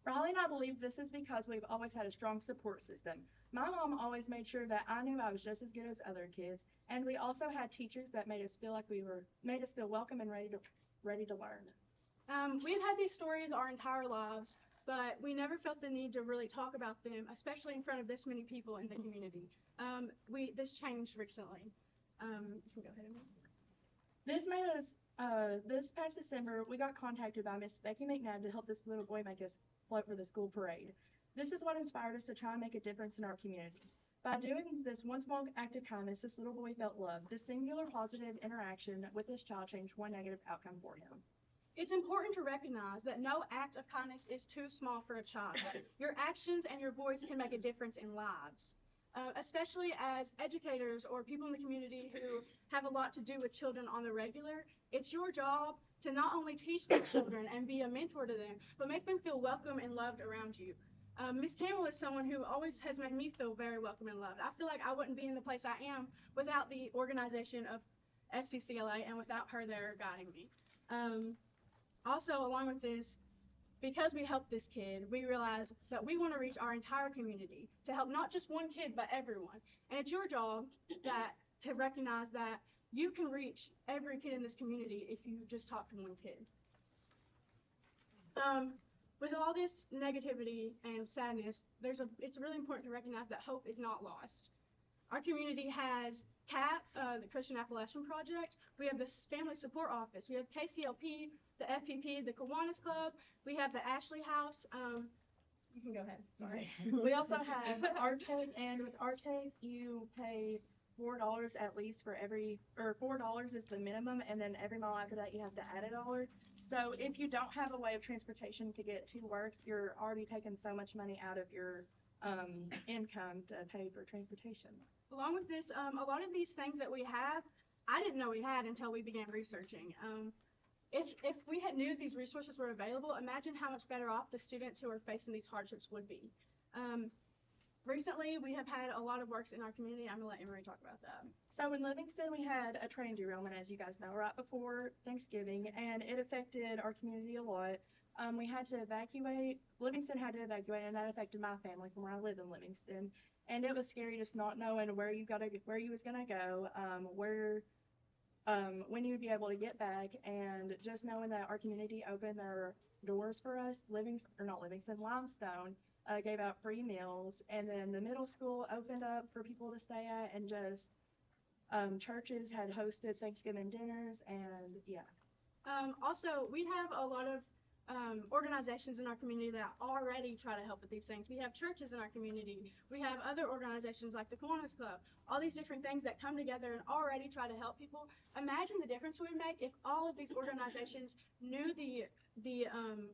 Riley and I believe this is because we've always had a strong support system. My mom always made sure that I knew I was just as good as other kids, and we also had teachers that made us feel welcome and ready to learn. We've had these stories our entire lives, but we never felt the need to really talk about them, especially in front of this many people in the community. This changed recently. You can go ahead and. This past December, we got contacted by Miss Becky McNabb to help this little boy make us float for the school parade. This is what inspired us to try and make a difference in our community. By doing this one small act of kindness, this little boy felt love. This singular positive interaction with this child changed one negative outcome for him. It's important to recognize that no act of kindness is too small for a child. Your actions and your voice can make a difference in lives. Especially as educators or people in the community who have a lot to do with children on the regular, it's your job to not only teach these children and be a mentor to them, but make them feel welcome and loved around you. Miss Campbell is someone who always has made me feel very welcome and loved. I feel like I wouldn't be in the place I am without the organization of FCCLA and without her there guiding me. Also, along with this, because we helped this kid, we realized that we want to reach our entire community to help not just one kid, but everyone. And it's your job to recognize that you can reach every kid in this community if you just talk to one kid. With all this negativity and sadness, it's really important to recognize that hope is not lost. Our community has CAP, the Christian Appalachian Project. We have the Family Support Office. We have KCLP, the FPP, the Kiwanis Club. We have the Ashley House. You can go ahead. Sorry. We also have RTAG, and with RTAG, you pay $4 at least for $4 is the minimum, and then every mile after that you have to add $1. So if you don't have a way of transportation to get to work, you're already taking so much money out of your income to pay for transportation. Along with this, a lot of these things that we have, I didn't know we had until we began researching. If we had knew these resources were available, imagine how much better off the students who are facing these hardships would be. Recently, we have had a lot of works in our community. I'm going to let Emery talk about that. So in Livingston, we had a train derailment, as you guys know, right before Thanksgiving, and it affected our community a lot. We had to evacuate. Livingston had to evacuate, and that affected my family from where I live in Livingston. And it was scary just not knowing where you was gonna go, when you would be able to get back, and just knowing that our community opened their doors for us. Limestone gave out free meals, and then the middle school opened up for people to stay at, and just churches had hosted Thanksgiving dinners, and yeah. Also, we have a lot of organizations in our community that already try to help with these things. We have churches in our community. We have other organizations like the Kiwanis Club, all these different things that come together and already try to help people. Imagine the difference we would make if all of these organizations knew the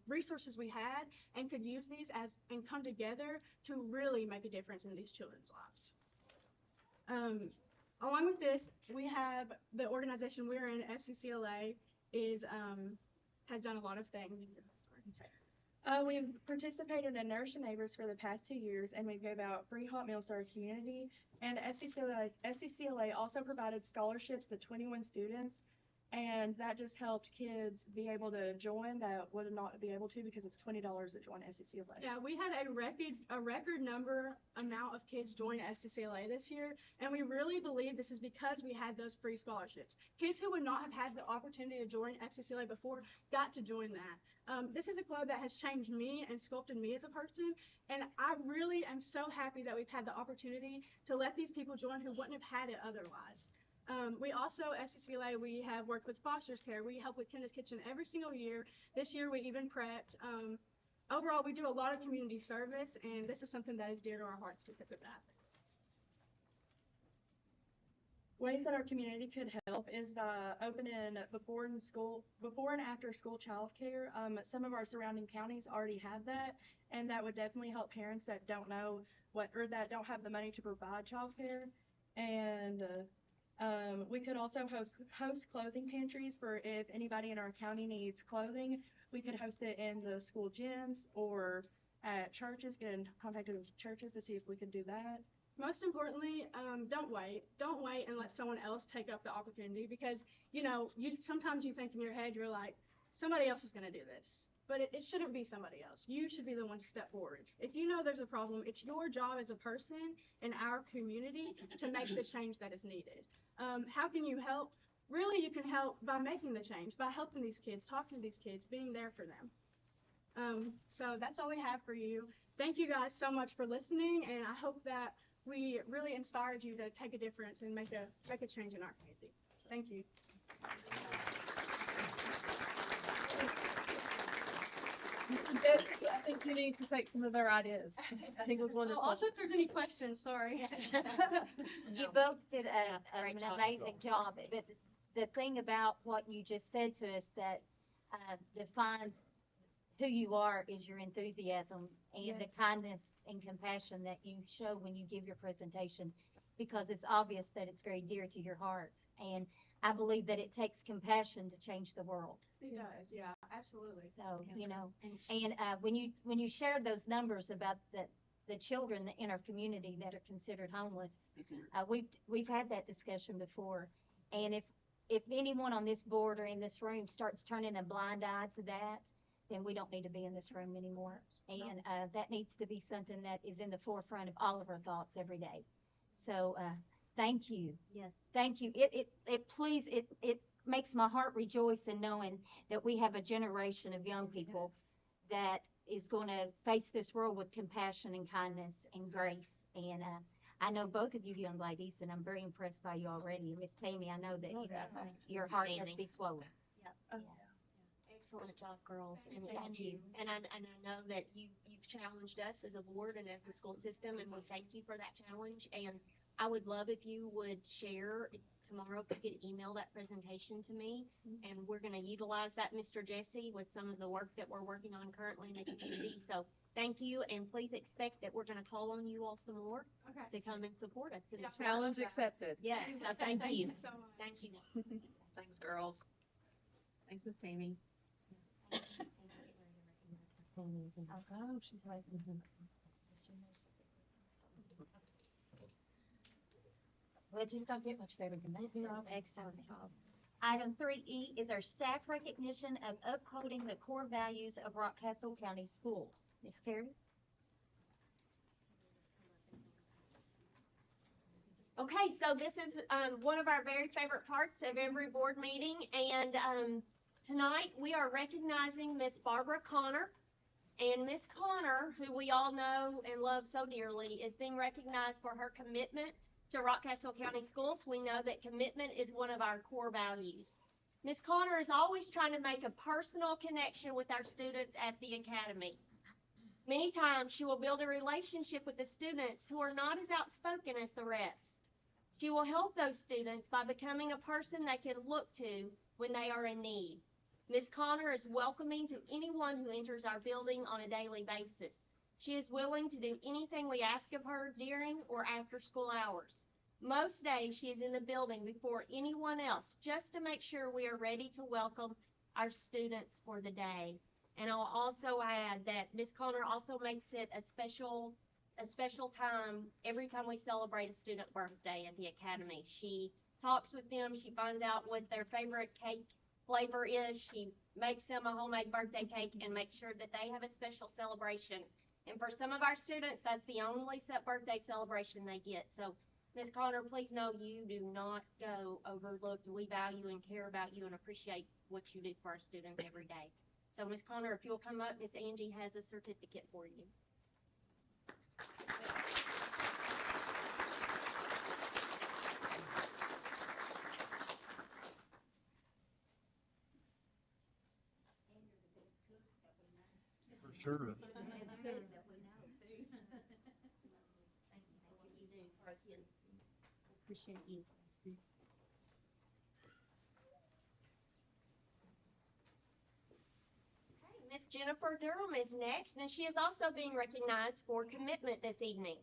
resources we had and could use these and come together to really make a difference in these children's lives. Along with this, we have the organization we're in, FCCLA, has done a lot of things. We've participated in Nurse and Neighbors for the past 2 years, and we gave out free hot meals to our community. And FCCLA also provided scholarships to 21 students, And that just helped kids be able to join that would not be able to because it's $20 to join FCCLA. Yeah, we had a record number amount of kids join FCCLA this year, and we really believe this is because we had those free scholarships. Kids who would not have had the opportunity to join FCCLA before got to join that. This is a club that has changed me and sculpted me as a person, and I really am so happy that we've had the opportunity to let these people join who wouldn't have had it otherwise. We also, FCCLA, we have worked with Foster's Care. We help with Kenda's Kitchen every single year. This year we even prepped. Overall, we do a lot of community service, and this is something that is dear to our hearts because of that. Ways that our community could help is by opening before and after school childcare. Some of our surrounding counties already have that, and that would definitely help parents that don't know or that don't have the money to provide childcare. And we could also host clothing pantries for if anybody in our county needs clothing. We could host it in the school gyms or at churches, get in contact with churches to see if we could do that. Most importantly, don't wait. Don't wait and let someone else take up the opportunity because, you know, sometimes you think in your head, you're like, somebody else is going to do this. But it shouldn't be somebody else. You should be the one to step forward. If you know there's a problem, it's your job as a person in our community to make the change that is needed. How can you help? Really, you can help by making the change, by helping these kids, talking to these kids, being there for them. So that's all we have for you. Thank you guys so much for listening, and I hope that we really inspired you to take a difference and make a change in our community. Thank you. I think you need to take some of their ideas. I think it was wonderful. Also, if there's any questions, sorry. You both did Great an job. amazing job, but the thing about what you just said to us that defines who you are is your enthusiasm and the Yes. kindness and compassion that you show when you give your presentation, because it's obvious that it's very dear to your heart. And I believe that it takes compassion to change the world. It does, yeah, absolutely. So, you know, and when you shared those numbers about the children in our community that are considered homeless, we've had that discussion before. And if anyone on this board or in this room starts turning a blind eye to that, then we don't need to be in this room anymore. And that needs to be something that is in the forefront of all of our thoughts every day. So thank you. Yes. Thank you. It makes my heart rejoice in knowing that we have a generation of young people that is going to face this world with compassion and kindness and grace. And I know both of you young ladies, and I'm very impressed by you already. Miss Tammy, I know that your heart must be swollen. Yep. Excellent job, girls, and thank you. And I know that you've challenged us as a board and as the school system, and we thank you for that challenge. And I would love if you would share tomorrow, if you could email that presentation to me, and we're going to utilize that, Mr. Jesse, with some of the work that we're working on currently in the community. So thank you, and please expect that we're going to call on you all some more to come and support us in this work. Challenge accepted. Yes, so thank you. so much. Thank you. Thanks, girls. Thanks, Miss Tammy. Oh, she's like, well, it just don't get much better than that. Excellent jobs. Item 3E is our staff recognition of upholding the core values of Rockcastle County Schools. Ms. Carey? Okay, so this is one of our very favorite parts of every board meeting, and tonight we are recognizing Miss Barbara Connor. And Miss Connor, who we all know and love so dearly, is being recognized for her commitment to Rockcastle County Schools. We know that commitment is one of our core values. Miss Connor is always trying to make a personal connection with our students at the academy. Many times she will build a relationship with the students who are not as outspoken as the rest. She will help those students by becoming a person they can look to when they are in need. Ms. Connor is welcoming to anyone who enters our building on a daily basis. She is willing to do anything we ask of her during or after school hours. Most days she is in the building before anyone else just to make sure we are ready to welcome our students for the day. And I'll also add that Ms. Connor also makes it a special time every time we celebrate a student birthday at the academy. She talks with them. She finds out what their favorite cake flavor is. She makes them a homemade birthday cake and makes sure that they have a special celebration. And for some of our students, that's the only birthday celebration they get. So, Ms. Connor, please know you do not go overlooked. We value and care about you and appreciate what you do for our students every day. So, Ms. Connor, if you'll come up, Ms. Angie has a certificate for you. For sure. Thank you. You do for our kids. Appreciate you. Okay, Miss Jennifer Durham is next, and she is also being recognized for commitment this evening.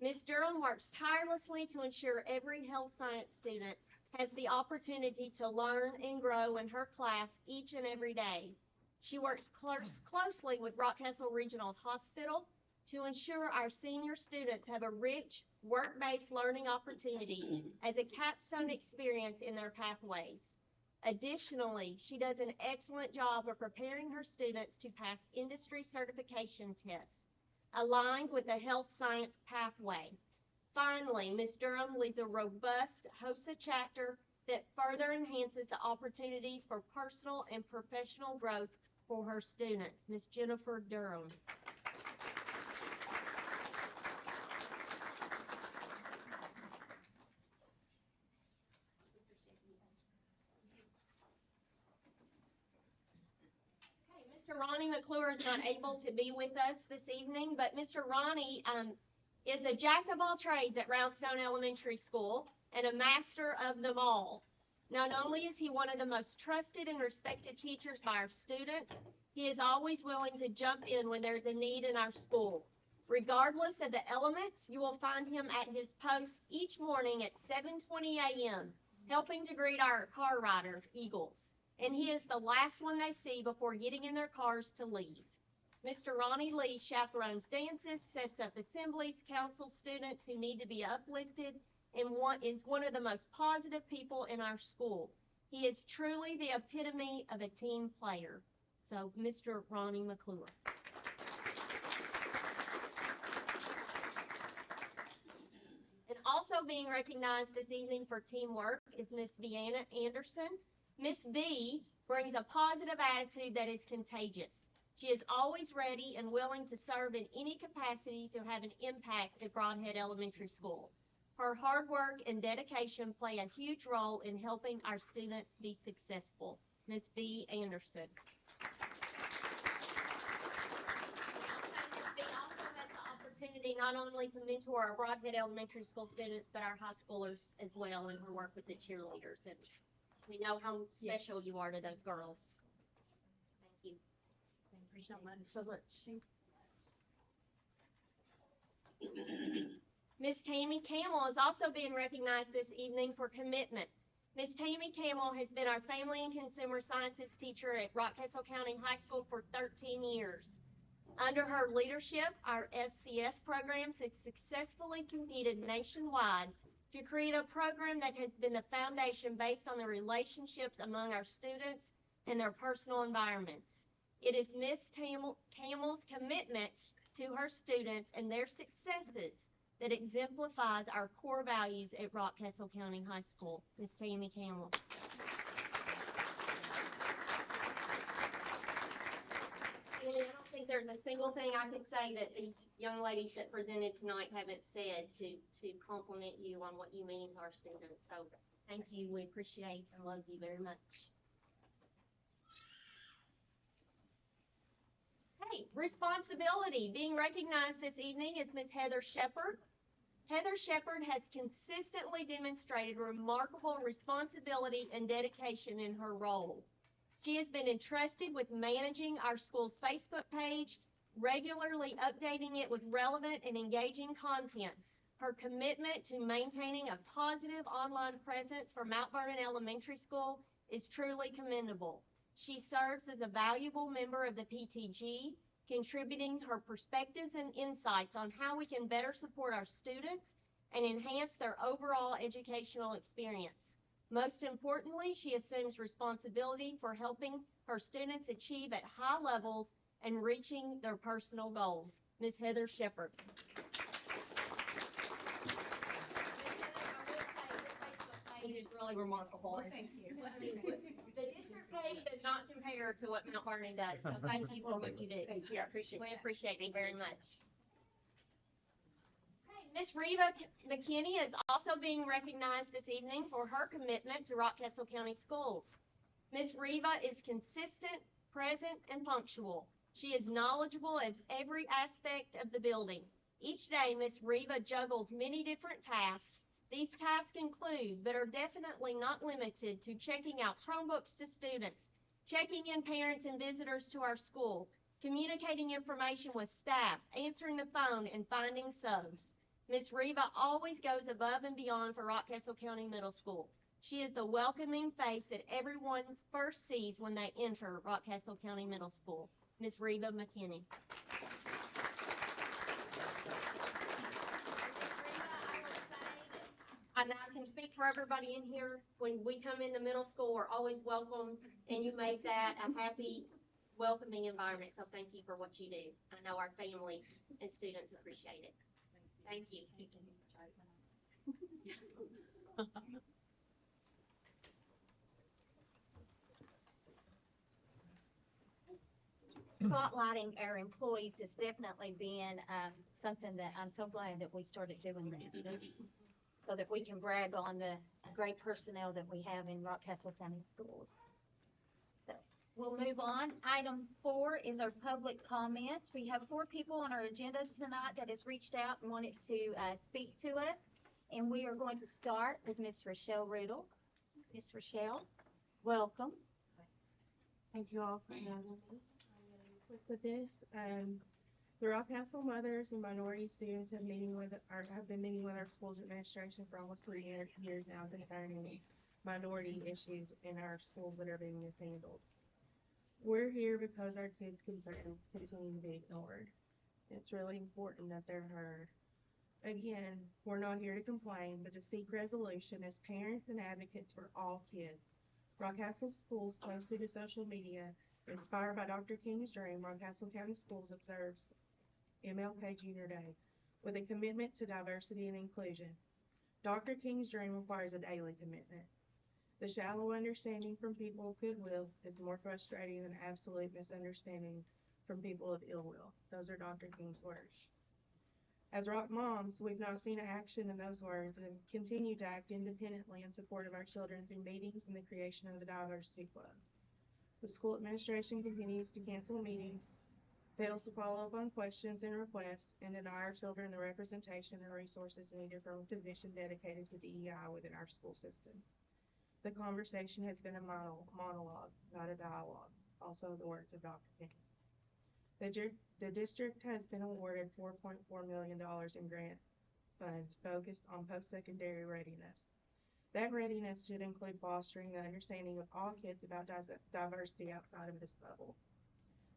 Miss Durham works tirelessly to ensure every health science student has the opportunity to learn and grow in her class each and every day. She works closely with Rockcastle Regional Hospital to ensure our senior students have a rich, work-based learning opportunity as a capstone experience in their pathways. Additionally, she does an excellent job of preparing her students to pass industry certification tests, aligned with the health science pathway. Finally, Ms. Durham leads a robust HOSA chapter that further enhances the opportunities for personal and professional growth for her students. Ms. Jennifer Durham. Mr. Ronnie McClure is not able to be with us this evening, but Mr. Ronnie is a jack of all trades at Roundstone Elementary School and a master of them all. Not only is he one of the most trusted and respected teachers by our students, he is always willing to jump in when there's a need in our school. Regardless of the elements, you will find him at his post each morning at 7:20 a.m., helping to greet our car rider, Eagles. And he is the last one they see before getting in their cars to leave. Mr. Ronnie Lee chaperones dances, sets up assemblies, counsels students who need to be uplifted, and is one of the most positive people in our school. He is truly the epitome of a team player. So, Mr. Ronnie McClure. And also being recognized this evening for teamwork is Miss Deanna Anderson. Miss B brings a positive attitude that is contagious. She is always ready and willing to serve in any capacity to have an impact at Broadhead Elementary School. Her hard work and dedication play a huge role in helping our students be successful. Miss B. Anderson. Miss B also has the opportunity not only to mentor our Broadhead Elementary School students, but our high schoolers as well in her work with the cheerleaders. And we know how special you are to those girls. Thank you. Thank you so much. Miss Tammy Camel is also being recognized this evening for commitment. Miss Tammy Camel has been our Family and Consumer Sciences teacher at Rockcastle County High School for 13 years. Under her leadership, our FCS programs have successfully competed nationwide to create a program that has been the foundation based on the relationships among our students and their personal environments. It is Miss Camel's commitment to her students and their successes that exemplifies our core values at Rockcastle County High School. Miss Tammy Camel. I don't think there's a single thing I could say that these young ladies that presented tonight haven't said to compliment you on what you mean to our students. So thank you. We appreciate and love you very much. Okay, responsibility. Being recognized this evening is Miss Heather Shepard. Heather Shepard has consistently demonstrated remarkable responsibility and dedication in her role. She has been entrusted with managing our school's Facebook page, regularly updating it with relevant and engaging content. Her commitment to maintaining a positive online presence for Mount Vernon Elementary School is truly commendable. She serves as a valuable member of the PTG, contributing her perspectives and insights on how we can better support our students and enhance their overall educational experience. Most importantly, she assumes responsibility for helping her students achieve at high levels and reaching their personal goals. Ms. Heather Shepard. Is really remarkable. Thank you. The district page does not compare to what Mount Vernon does, so thank you for what you do. Thank you, I appreciate We it. appreciate you very much. Miss Reva McKinney is also being recognized this evening for her commitment to Rockcastle County Schools. Miss Reva is consistent, present, and punctual. She is knowledgeable of every aspect of the building. Each day, Miss Reva juggles many different tasks. These tasks include, but are definitely not limited to, checking out Chromebooks to students, checking in parents and visitors to our school, communicating information with staff, answering the phone, and finding subs. Miss Reva always goes above and beyond for Rockcastle County Middle School. She is the welcoming face that everyone first sees when they enter Rockcastle County Middle School. Miss Reva McKinney. And I can speak for everybody in here. When we come in the middle school, we're always welcome, and you make that a happy, welcoming environment. So thank you for what you do. I know our families and students appreciate it. Thank you. Spotlighting our employees has definitely been something that I'm so glad that we started doing that, so that we can brag on the great personnel that we have in Rockcastle County Schools. So we'll move on. Item 4 is our public comments. We have 4 people on our agenda tonight that has reached out and wanted to speak to us, and we are going to start with Miss Rochelle Riddle. Miss Rochelle, welcome. Thank you all for having me. With this, the Rockcastle mothers and minority students have been meeting with our school's administration for almost 3 years now concerning minority issues in our schools that are being mishandled. We're here because our kids' concerns continue to be ignored. It's really important that they're heard. Again, we're not here to complain, but to seek resolution as parents and advocates for all kids. Rockcastle Schools posted to social media, inspired by Dr. King's dream. Rockcastle County Schools observes MLK Junior Day with a commitment to diversity and inclusion. Dr. King's dream requires a daily commitment. The shallow understanding from people of goodwill is more frustrating than absolute misunderstanding from people of ill will. Those are Dr. King's words. As Rock moms, we've not seen action in those words and continue to act independently in support of our children through meetings and the creation of the Diversity Club. The school administration continues to cancel meetings, fails to follow up on questions and requests, and deny our children the representation and resources needed from a position dedicated to DEI within our school system. The conversation has been a monologue, not a dialogue. Also the words of Dr. King. The district has been awarded $4.4 million in grant funds focused on post-secondary readiness. That readiness should include fostering the understanding of all kids about diversity outside of this bubble.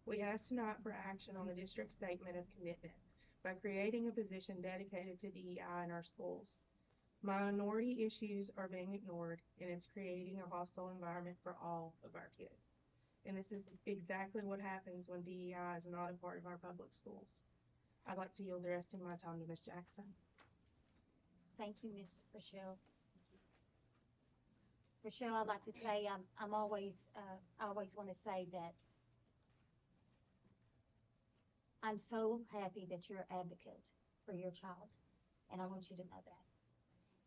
We ask tonight for action on the district statement of commitment by creating a position dedicated to DEI in our schools. Minority issues are being ignored, and it's creating a hostile environment for all of our kids. And this is exactly what happens when DEI is not a part of our public schools. I'd like to yield the rest of my time to Ms. Jackson. Thank you, Ms. Rochelle. Rochelle, I'd like to say I always want to say that I'm so happy that you're an advocate for your child, and I want you to know that.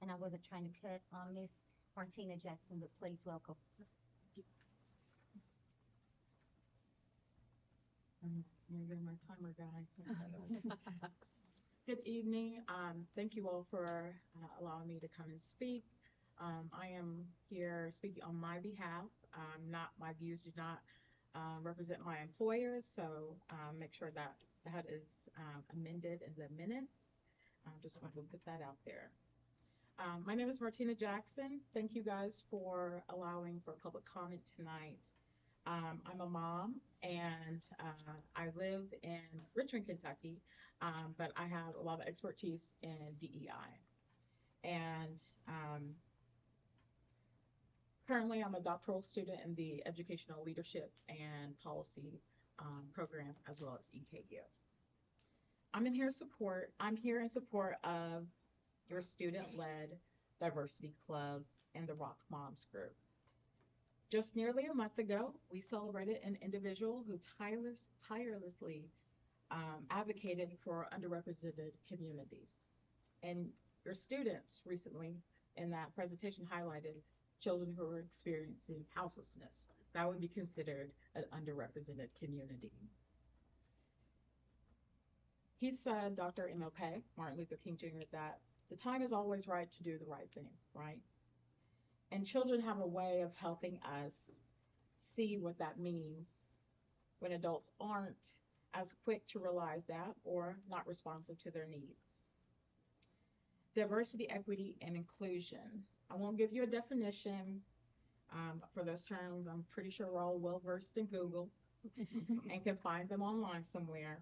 And I wasn't trying to cut on Miss Martina Jackson, but please welcome. You're my timer guy. Good evening. Thank you all for allowing me to come and speak. I am here speaking on my behalf. My views do not represent my employer, so make sure that that is amended in the minutes. Just wanted to put that out there. My name is Martina Jackson. Thank you guys for allowing for public comment tonight. I'm a mom, and I live in Richmond, Kentucky, but I have a lot of expertise in DEI. And currently, I'm a doctoral student in the Educational Leadership and Policy program, as well as EKU. I'm here in support of your student-led diversity club and the Rock Moms group. Just nearly a month ago, we celebrated an individual who tirelessly advocated for underrepresented communities. And your students recently in that presentation highlighted children who are experiencing houselessness. That would be considered an underrepresented community. He said, Dr. MLK, Martin Luther King Jr., that the time is always right to do the right thing, right? And children have a way of helping us see what that means when adults aren't as quick to realize that or not responsive to their needs. Diversity, equity, and inclusion. I won't give you a definition for those terms. I'm pretty sure we're all well versed in Google and can find them online somewhere.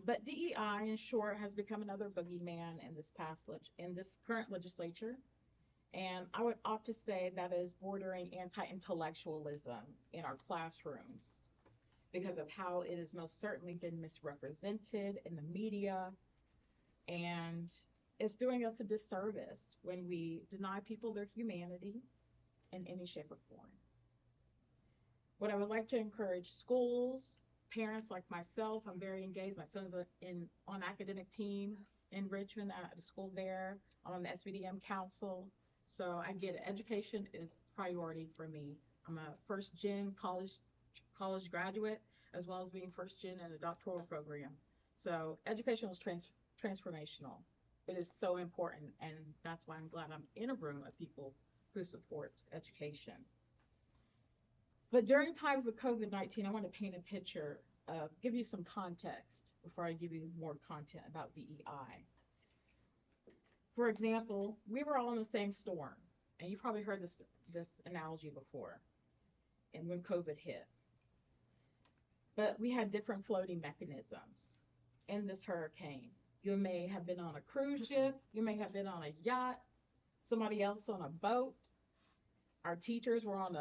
But DEI, in short, has become another boogeyman in this current legislature. And I would opt to say that is bordering anti-intellectualism in our classrooms because of how it has most certainly been misrepresented in the media. And it's doing us a disservice when we deny people their humanity in any shape or form. What I would like to encourage schools, parents like myself, I'm very engaged. My son's on academic team in Richmond at a school there. I'm on the SBDM council. So I get it. Education is priority for me. I'm a first gen college graduate, as well as being first gen in a doctoral program. So education is transformational. It is so important, and that's why I'm glad I'm in a room of people who support education. But during times of COVID-19, I want to paint a picture, give you some context before I give you more content about DEI. For example, we were all in the same storm, and you probably heard this analogy before, and when COVID hit. But we had different floating mechanisms in this hurricane. You may have been on a cruise ship, you may have been on a yacht, somebody else on a boat. Our teachers were on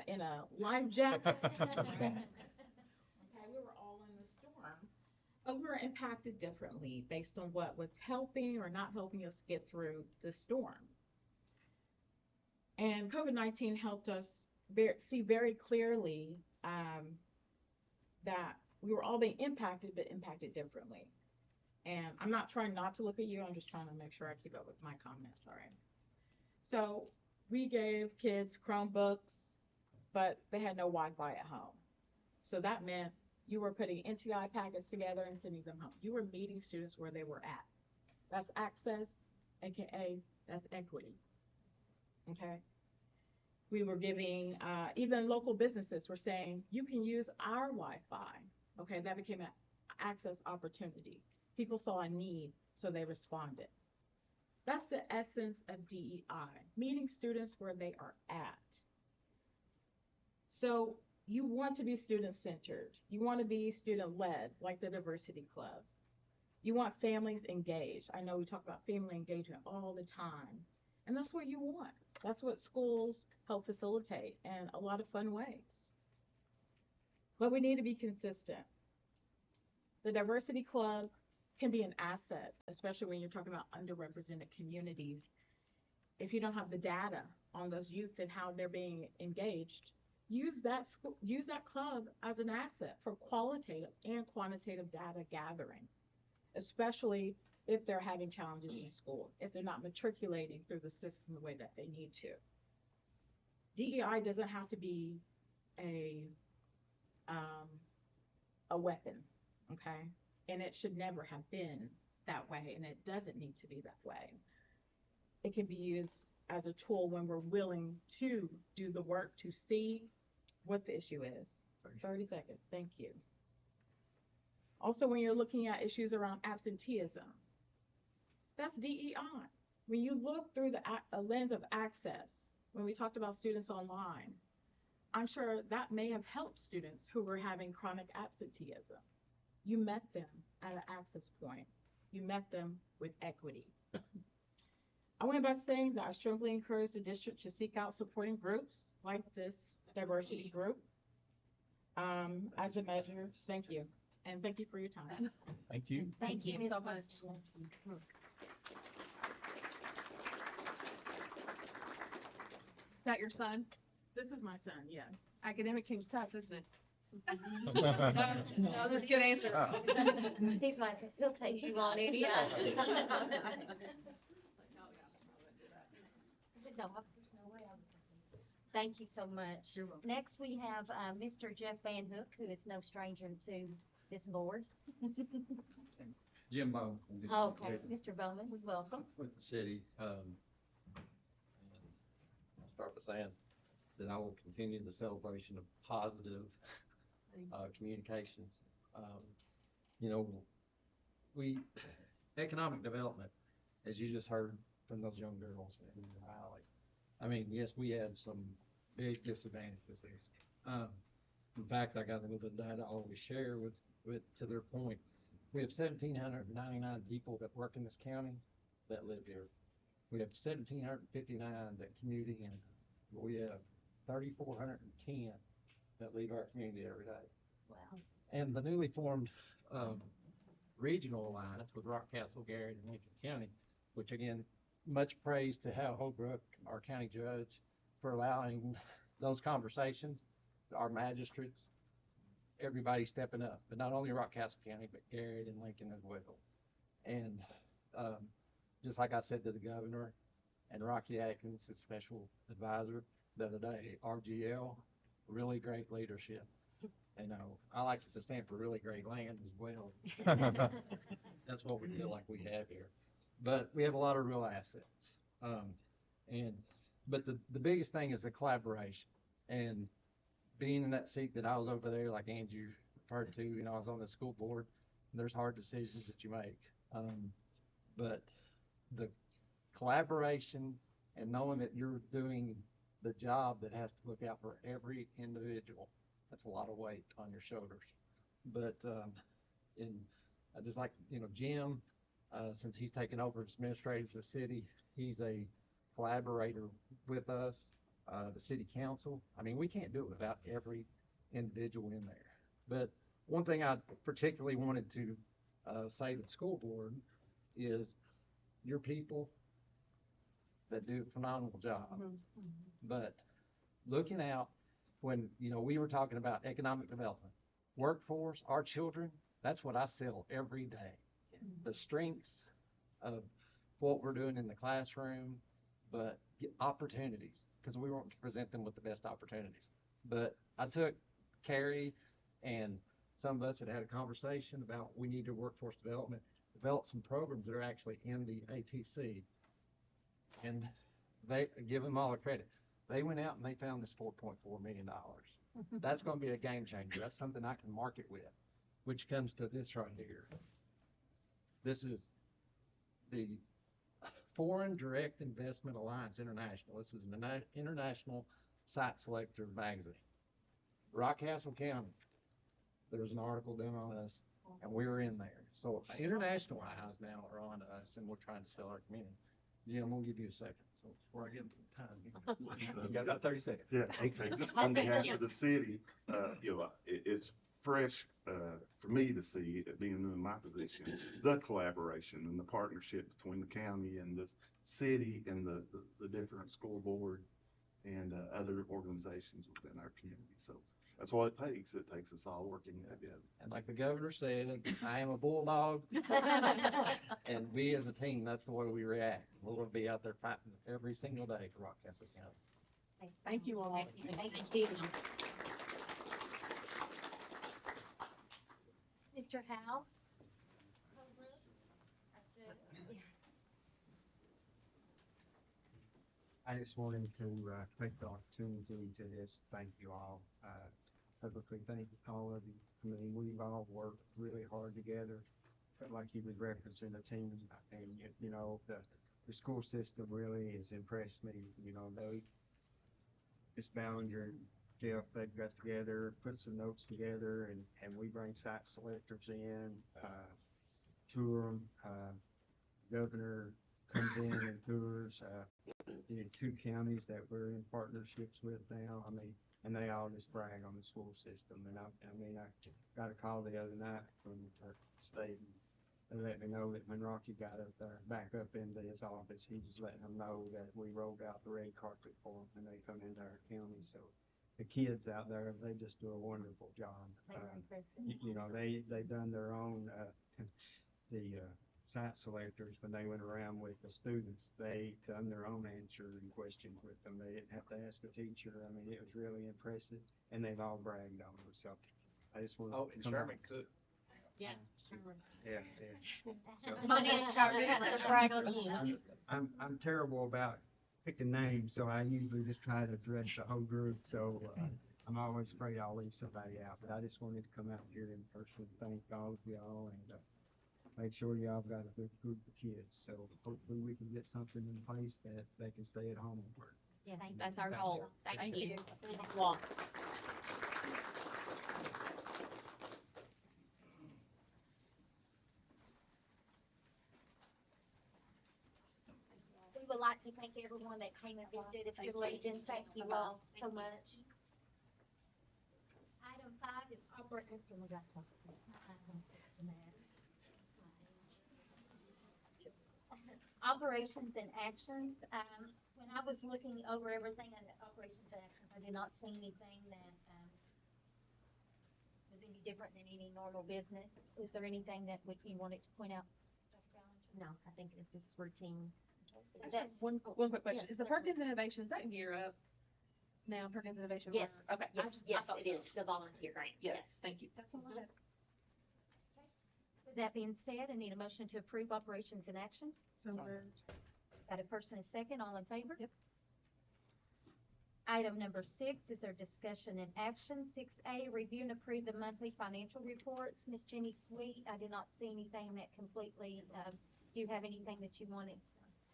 in a life jacket. Okay, we were all in the storm, but we were impacted differently based on what was helping or not helping us get through the storm. And COVID-19 helped us see very clearly that we were all being impacted, but impacted differently. And I'm not trying not to look at you, I'm just trying to make sure I keep up with my comments, all right? So we gave kids Chromebooks, but they had no Wi-Fi at home. So that meant you were putting NTI packets together and sending them home. You were meeting students where they were at. That's access, AKA, that's equity, okay? We were giving, even local businesses were saying, you can use our Wi-Fi, okay? That became an access opportunity. People saw a need, so they responded. That's the essence of DEI, meeting students where they are at. So you want to be student-centered. You want to be student-led, like the Diversity Club. You want families engaged. I know we talk about family engagement all the time, and that's what you want. That's what schools help facilitate in a lot of fun ways. But we need to be consistent. The Diversity Club can be an asset, especially when you're talking about underrepresented communities. If you don't have the data on those youth and how they're being engaged, use that club as an asset for qualitative and quantitative data gathering, especially if they're having challenges in school, if they're not matriculating through the system the way that they need to. DEI doesn't have to be a weapon, okay? And it should never have been that way, and it doesn't need to be that way. It can be used as a tool when we're willing to do the work to see what the issue is. 30 seconds, thank you. Also, when you're looking at issues around absenteeism, that's DEI. When you look through the lens of access, when we talked about students online, I'm sure that may have helped students who were having chronic absenteeism. You met them at an access point. You met them with equity. I went by saying that I strongly encourage the district to seek out supporting groups like this diversity group as a measure. Thank you. And thank you for your time. Thank you. Thank you Ms. so Bush. much. Is that your son? This is my son, yes. Academic team's tough, isn't it? No, No, that's a good answer. He's like, he'll take you on any. No, there's no way I would. Thank you so much. You're welcome. Next, we have Mr. Jeff Van Hook, who is no stranger to this board. Jim Bowman. Okay, Mr. Bowman, welcome. With the city, and I'll start by saying that I will continue the celebration of positive, communications. You know, economic development, as you just heard from those young girls in the valley. I mean, yes, we had some big disadvantages there. In fact, I got a little bit of data I always share with to their point. We have 1,799 people that work in this county that live here. We have 1,759 that commute in. We have 3,410 that leave our community every day. Wow. And the newly formed regional alliance with Rockcastle, Garrett, and Lincoln County, which again, much praise to Hal Holbrook, our county judge, for allowing those conversations, our magistrates, everybody stepping up, but not only Rockcastle County, but Garrett and Lincoln as well. And just like I said to the governor and Rocky Atkins, his special advisor the other day, RGL, really great leadership. You know, I like it to stand for really great land as well. That's what we feel like we have here. But we have a lot of real assets. But the biggest thing is the collaboration. And being in that seat that I was over there, like Andrew referred to, you know, I was on the school board. There's hard decisions that you make. But the collaboration and knowing that you're doing the job that has to look out for every individual, that's a lot of weight on your shoulders. But I just like, you know, Jim, since he's taken over as administrator of the city, he's a collaborator with us, the city council. I mean, we can't do it without every individual in there. But one thing I particularly wanted to say to the school board is your people that do a phenomenal job. But looking out when, you know, we were talking about economic development, workforce, our children, that's what I sell every day. The strengths of what we're doing in the classroom, but opportunities, because we want to present them with the best opportunities. But I took Carrie and some of us had had a conversation about we need to workforce development, develop some programs that are actually in the ATC. And they give them all the credit. They went out and they found this $4.4 million. That's going to be a game changer. That's something I can market with, which comes to this right here. This is the Foreign Direct Investment Alliance International. This is an international site selector magazine. Rockcastle County, there's an article done on us, and we're in there. So international eyes now are on us, and we're trying to sell our community. Jim, I'm gonna give you a second, so before I get the time here. You got about 30 seconds. Yeah, okay, just on behalf of the city, you know, it's fresh, for me to see it being in my position, the collaboration and the partnership between the county and the city and the different school board and, other organizations within our community. So that's what it takes. It takes us all working together. And like the governor said, I am a bulldog. And we as a team, that's the way we react. We're gonna be out there fighting every single day for Rockcastle County. Thank you all. Thank you. Mr. Howe? I just wanted to take the opportunity to just thank you all. Publicly thank all of you. I mean, we've all worked really hard together. Felt like you was referencing a team, and you know the school system really has impressed me. You know, Miss Ballinger and Jeff, they got together, put some notes together, and we bring site selectors in, tour them. Governor comes in and tours, the 2 counties that we're in partnerships with now. I mean, and they all just brag on the school system. And I mean, I got a call the other night from the state. They let me know that when Rocky got up there, back up into his office, he was letting them know that we rolled out the red carpet for them when they come into our county. So the kids out there, they just do a wonderful job. They were impressive. You know, they done their own, site selectors when they went around with the students. They done their own answering questions with them. They didn't have to ask a teacher. I mean, it was really impressive, and they've all bragged on them. So I just want to. Oh, and Sherman cook. Yeah. Yeah, yeah. Come on in, Sherman, let us brag on you. I'm terrible about picking names, so I usually just try to address the whole group. So I'm always afraid I'll leave somebody out. But I just wanted to come out here and personally thank all of y'all and make sure y'all got a good group of kids. So hopefully we can get something in place that they can stay at home and work. Yes, that's our goal. Thank you. Well, We would like to thank everyone that came and visited the Legion. Thank you all so much. Item 5 is operations and actions. When I was looking over everything in the operations and actions, I did not see anything that was any different than any normal business. Is there anything that you wanted to point out, Dr. Ballinger? no, I think this is routine. Is that One quick question. Yes. Is the Perkins Innovation, is that Gear Up? Now Perkins Innovation? Yes, Okay. yes, I thought it so. is, the volunteer grant, Yes, yes. thank you. That's all I had. With that being said, I need a motion to approve operations and actions. So moved. Got a first and a second, all in favor? Yep. Item number 6 is our discussion and action. 6A, review and approve the monthly financial reports. Ms. Jenny Sweet, I did not see anything that completely, do you have anything that you wanted?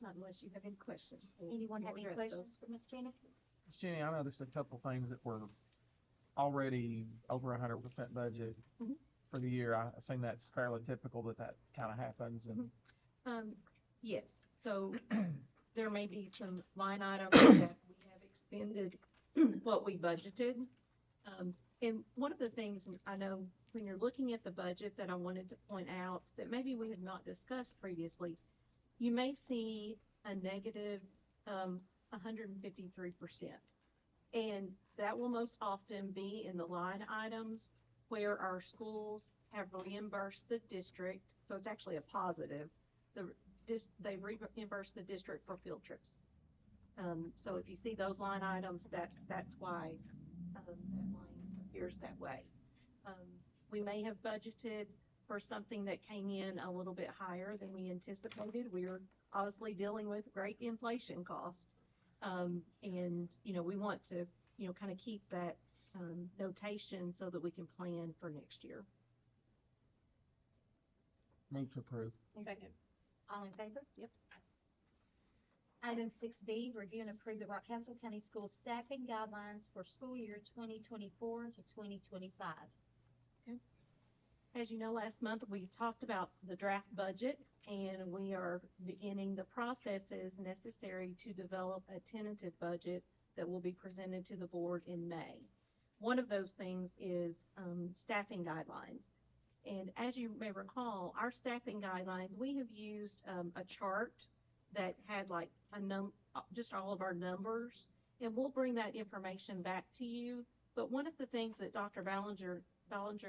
Not unless you have any questions. Anyone have any We'll address questions for Ms. Jenny? Ms. Jenny, I noticed a couple things that were already over 100% budget for the year. I assume that's fairly typical that kind of happens. And Yes, so there may be some line items that we have expended what we budgeted. And one of the things I know when you're looking at the budget that I wanted to point out that maybe we had not discussed previously, you may see a negative 153%. And that will most often be in the line items where our schools have reimbursed the district. So it's actually a positive. They reimburse the district for field trips. So if you see those line items, that's why that line appears that way. We may have budgeted for something that came in a little bit higher than we anticipated. We're obviously dealing with great inflation cost. And, we want to, kind of keep that notation so that we can plan for next year. move to approve. Second. All in favor? Yep. Item 6B, review and approve the Rockcastle County School staffing guidelines for school year 2024 to 2025. As you know, last month we talked about the draft budget, and we are beginning the processes necessary to develop a tentative budget that will be presented to the board in May. One of those things is staffing guidelines. And as you may recall, our staffing guidelines, we have used a chart that had like just all of our numbers, and we'll bring that information back to you. But one of the things that Dr. Ballinger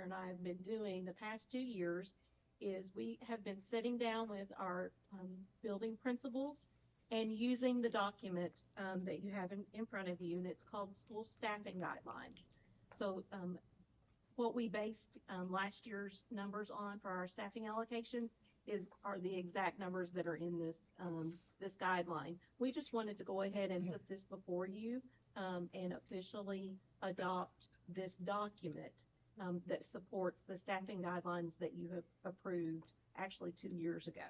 and I have been doing the past 2 years is we have been sitting down with our building principals and using the document that you have in front of you, and it's called School Staffing Guidelines. So what we based last year's numbers on for our staffing allocations are the exact numbers that are in this this guideline. We just wanted to go ahead and put this before you and officially adopt this document that supports the staffing guidelines that you have approved actually 2 years ago.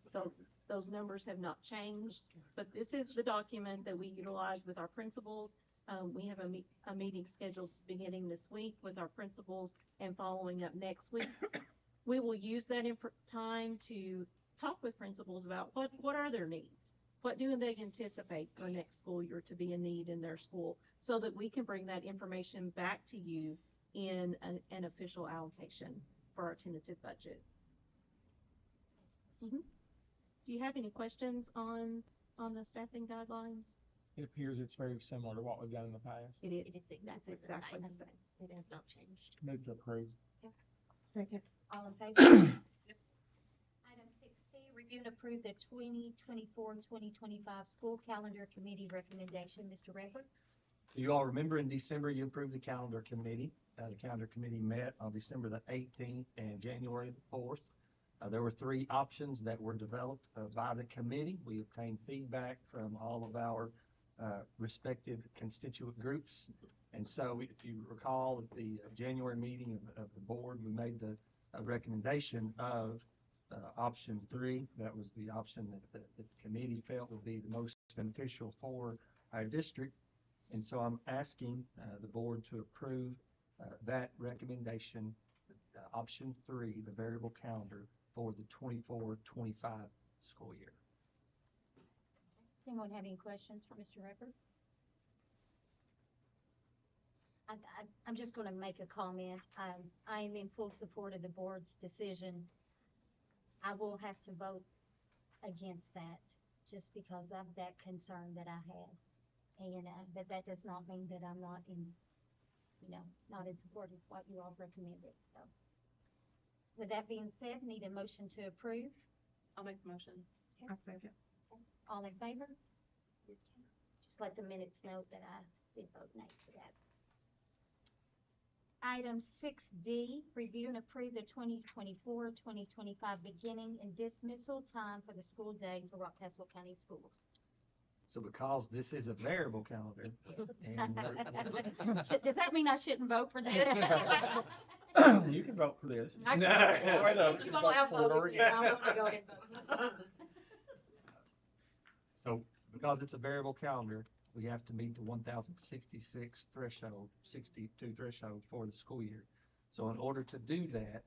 So those numbers have not changed, but this is the document that we utilize with our principals. We have a meeting scheduled beginning this week with our principals and following up next week. We will use that time to talk with principals about what are their needs? What do they anticipate for next school year to be a need in their school, so that we can bring that information back to you in an official allocation for our tentative budget. Do you have any questions on the staffing guidelines? It appears it's very similar to what we've done in the past. It is. It is exactly It's exactly the the same. same. It has not changed. Move to approve. Second. All in favor? Item 6C, review and approve the 2024-2025 school calendar committee recommendation. Mr. Redford? You all remember in December, you approved the calendar committee. The calendar committee met on December the 18th and January the 4th. There were 3 options that were developed by the committee. We obtained feedback from all of our respective constituent groups. And so if you recall at the January meeting of the board, we made the recommendation of option 3. That was the option that the committee felt would be the most beneficial for our district. And so I'm asking the board to approve that recommendation, option 3, the variable calendar for the 24-25 school year. Does anyone have any questions for Mr. Redford? I'm just going to make a comment. I am in full support of the board's decision. I will have to vote against that just because of that concern that I had. And but that does not mean that I'm not in, not in support of what you all recommended. So with that being said, need a motion to approve. I'll make the motion. I second. All in favor? Just let the minutes note that I did vote nay for that. Item 6D, review and approve the 2024-2025 beginning and dismissal time for the school day for Rockcastle County Schools. So because this is a variable calendar, and Does that mean I shouldn't vote for this? You can vote for this. I can vote for it. Wait up, Since you you can all vote have for it or voted, against I'm it. gonna go ahead and vote. so because it's a variable calendar, we have to meet the 1,066 threshold, 62 threshold for the school year. So in order to do that,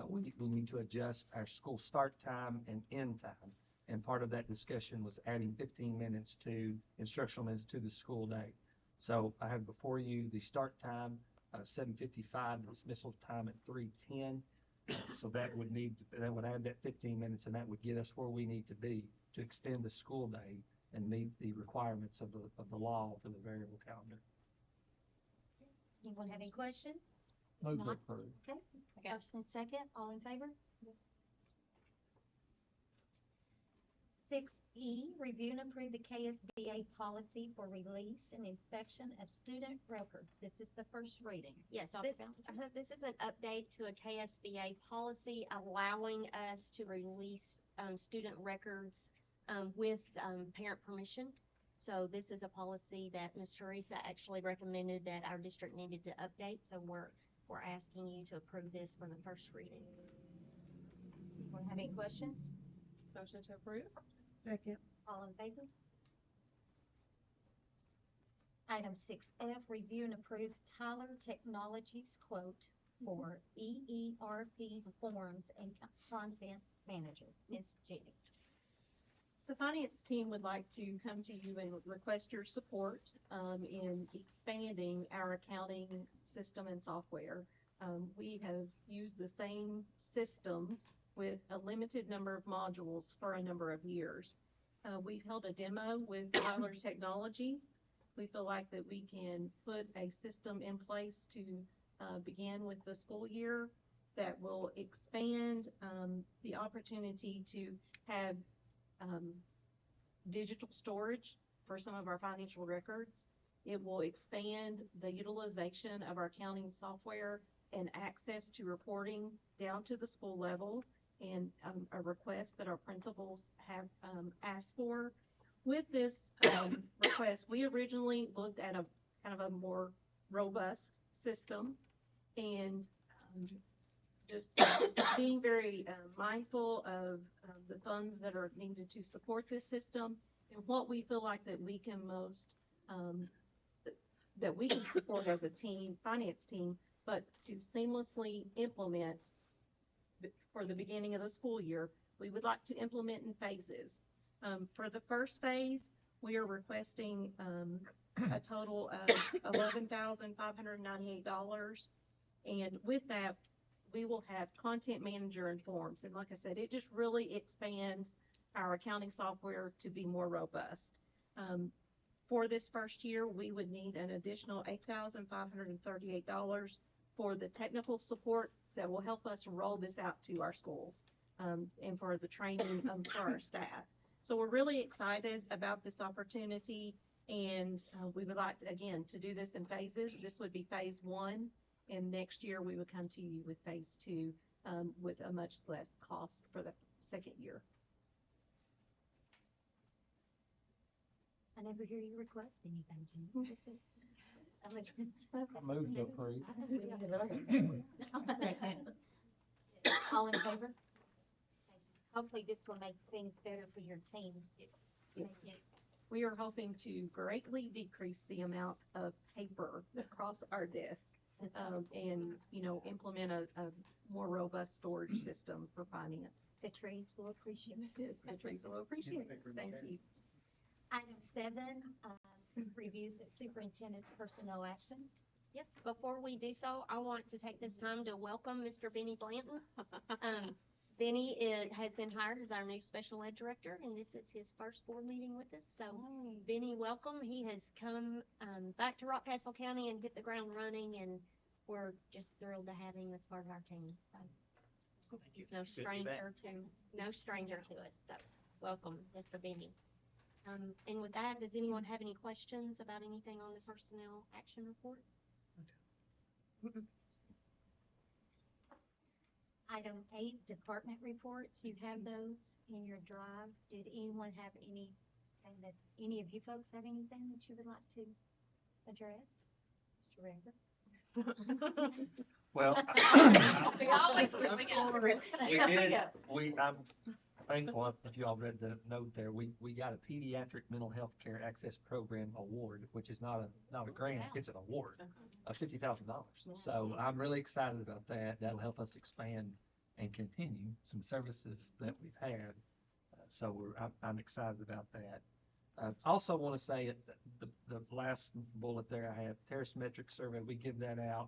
we need to adjust our school start time and end time. And part of that discussion was adding 15 minutes to instructional minutes to the school day. So I have before you the start time of 7:55, dismissal time at 3:10. So that would add that 15 minutes, and that would get us where we need to be to extend the school day and meet the requirements of the law for the variable calendar. Anyone have any questions? Move to Not? approve. Okay, first and second, all in favor? 6E, review and approve the KSBA policy for release and inspection of student records. This is the first reading. Yes, Dr. this, Ballinger? this is an update to a KSBA policy allowing us to release student records with parent permission. So this is a policy that Ms. Teresa actually recommended that our district needed to update. So we're asking you to approve this for the first reading. Does anyone have any questions? Motion to approve. Second. All in favor? Item 6F, review and approve Tyler Technologies quote for EERP forms and content manager. Ms. Jenny. The finance team would like to come to you and request your support in expanding our accounting system and software. We have used the same system with a limited number of modules for a number of years. We've held a demo with Tyler Technologies. We feel like that we can put a system in place to begin with the school year that will expand the opportunity to have digital storage for some of our financial records. It will expand the utilization of our accounting software and access to reporting down to the school level, and a request that our principals have asked for. With this request, we originally looked at a kind of a more robust system, and just being very mindful of the funds that are needed to support this system and what we feel like that we can most that we can support as a team, finance team, but to seamlessly implement for the beginning of the school year, we would like to implement in phases. For the first phase, we are requesting a total of $11,598. And with that, we will have content manager and forms. And like I said, it just really expands our accounting software to be more robust. For this first year, we would need an additional $8,538 for the technical support that will help us roll this out to our schools, and for the training for our staff. So we're really excited about this opportunity, and we would like to, again, to do this in phases. This would be phase 1, and next year we would come to you with phase 2, with a much less cost for the second year. I never hear you request anything, Jean. This is. I move to approve. All in favor? Hopefully this will make things better for your team. Yes. We are hoping to greatly decrease the amount of paper across our desk, and, implement a more robust storage system for finance. The trees will appreciate it. Yes, the trees will appreciate it. Thank you. Item 7, review the superintendent's personnel action. Yes, before we do so, I want to take this time to welcome Mr. Benny Blanton. Benny has been hired as our new special ed director, and this is his first board meeting with us. So, Benny, welcome. He has come back to Rockcastle County and hit the ground running, and we're just thrilled to have him as part of our team. So, he's no stranger to us. So, welcome, Mr. Benny. And with that, does anyone have any questions about anything on the personnel action report? Item 8, department reports. You have those in your drive. Did anyone have anything that, any of you folks have anything that you would like to address? Mr. Redford? Well, We always I'm thankful, if you all read the note there, we got a pediatric mental health care access program award, which is not a grant, it's an award of $50,000. So I'm really excited about that. That'll help us expand and continue some services that we've had. I'm excited about that. I also want to say the last bullet there I have, terrace metric survey, we give that out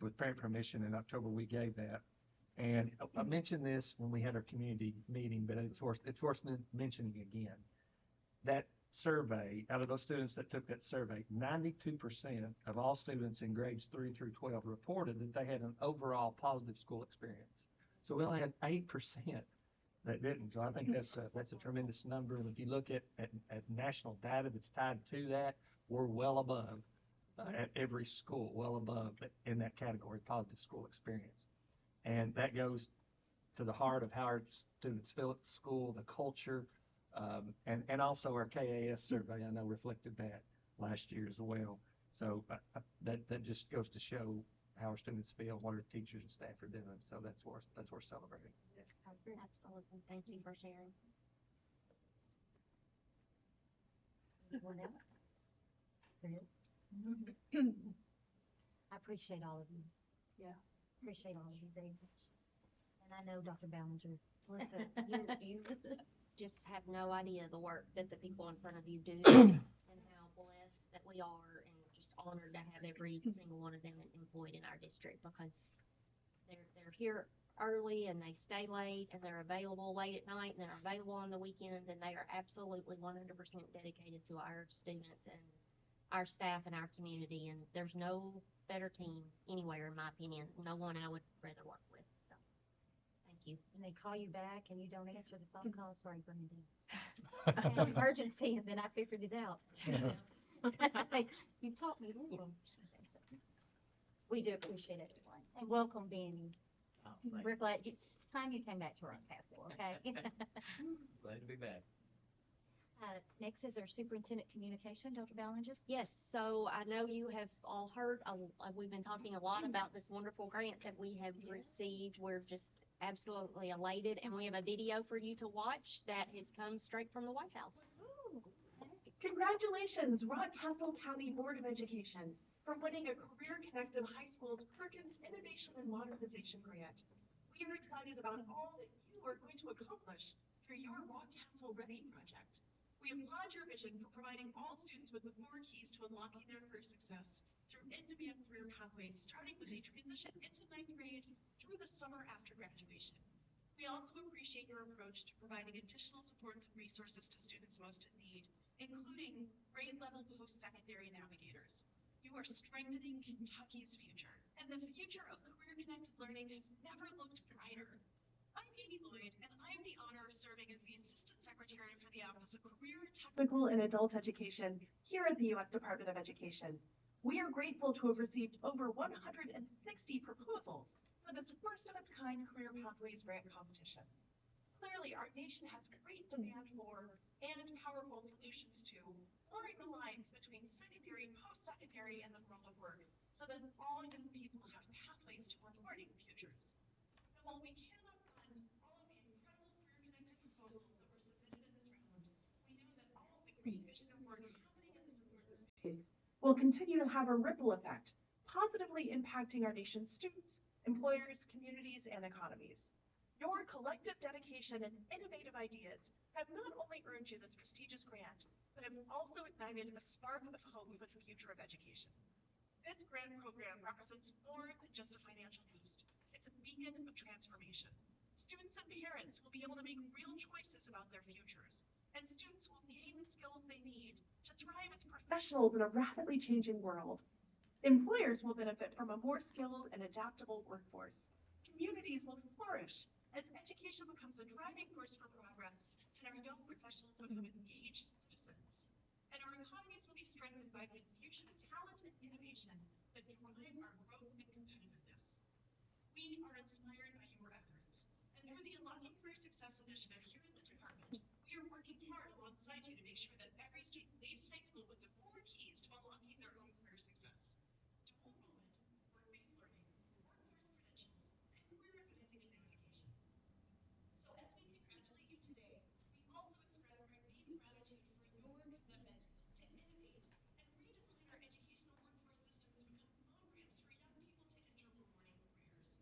with parent permission. In October, we gave that. And I mentioned this when we had our community meeting, but it's worth mentioning again. That survey, out of those students that took that survey, 92% of all students in grades 3 through 12 reported that they had an overall positive school experience. So we only had 8% that didn't. So I think that's a tremendous number. And if you look at national data that's tied to that, we're well above at every school, well above in that category, positive school experience. And that goes to the heart of how our students feel at the school, the culture, and also our KAS survey, I know, reflected that last year as well. So that just goes to show how our students feel, what our teachers and staff are doing. So that's worth celebrating. Yes, absolutely. Thank you for sharing. Anyone else? I appreciate all of you. Yeah. Appreciate all of you very much. And I know Dr. Ballinger. Listen, you just have no idea the work that the people in front of you do and how blessed that we are, and just honored to have every single one of them employed in our district, because they're here early and they stay late and they're available late at night and they're available on the weekends, and they are absolutely 100% dedicated to our students and our staff and our community. And there's no better team anywhere, in my opinion. No one I would rather work with. So, thank you. And they call you back and you don't answer the phone call. Sorry, Brandon. I had an emergency and then I figured it out. You taught me a little. We do appreciate everyone. And welcome, Benny. We're glad it's time you came back to Rockcastle, okay? Glad to be back. Next is our superintendent communication, Dr. Ballinger. Yes, so I know you have all heard, we've been talking a lot about this wonderful grant that we have received. We're just absolutely elated, and we have a video for you to watch that has come straight from the White House. Congratulations, Rockcastle County Board of Education, for winning a Career Connected High School's Perkins Innovation and Modernization Grant. We are excited about all that you are going to accomplish through your Rockcastle Ready project. We applaud your vision for providing all students with the four keys to unlocking their career success through in-demand career pathways, starting with a transition into ninth grade through the summer after graduation. We also appreciate your approach to providing additional supports and resources to students most in need, including grade level post-secondary navigators. You are strengthening Kentucky's future, and the future of career-connected learning has never looked brighter. I'm Amy Lloyd, and I have the honor of serving as the Assistant Secretary for the Office of Career, Technical, and Adult Education here at the U.S. Department of Education. We are grateful to have received over 160 proposals for this first-of-its-kind Career Pathways grant competition. Clearly, our nation has great demand for and powerful solutions to blurring the lines between secondary, post-secondary, and the world of work so that all young people have pathways to rewarding futures. And while we cannot fund all of the incredible career-connected proposals that were submitted in this round, we know that all of the great vision and work happening in this important space will continue to have a ripple effect, positively impacting our nation's students, employers, communities, and economies. Your collective dedication and innovative ideas have not only earned you this prestigious grant, but have also ignited a spark of hope for the future of education. This grant program represents more than just a financial boost. It's a beacon of transformation. Students and parents will be able to make real choices about their futures, and students will gain the skills they need to thrive as professionals in a rapidly changing world. Employers will benefit from a more skilled and adaptable workforce. Communities will flourish as education becomes a driving force for progress and our young professionals become engaged citizens. And our economies will be strengthened by the infusion of talent and innovation that drive our growth and competitiveness. We are inspired by your efforts, and through the Unlocking Career Success Initiative here at the department, we are working hard alongside you to make sure that every student leaves high school with the four keys to unlocking their own career success: dual enrollment, work-based learning, workforce credentials, and career advising and navigation. So as we congratulate you today, we also express our deep gratitude for your commitment to innovate and redesign our educational workforce systems to become on-ramps for young people to enter rewarding careers.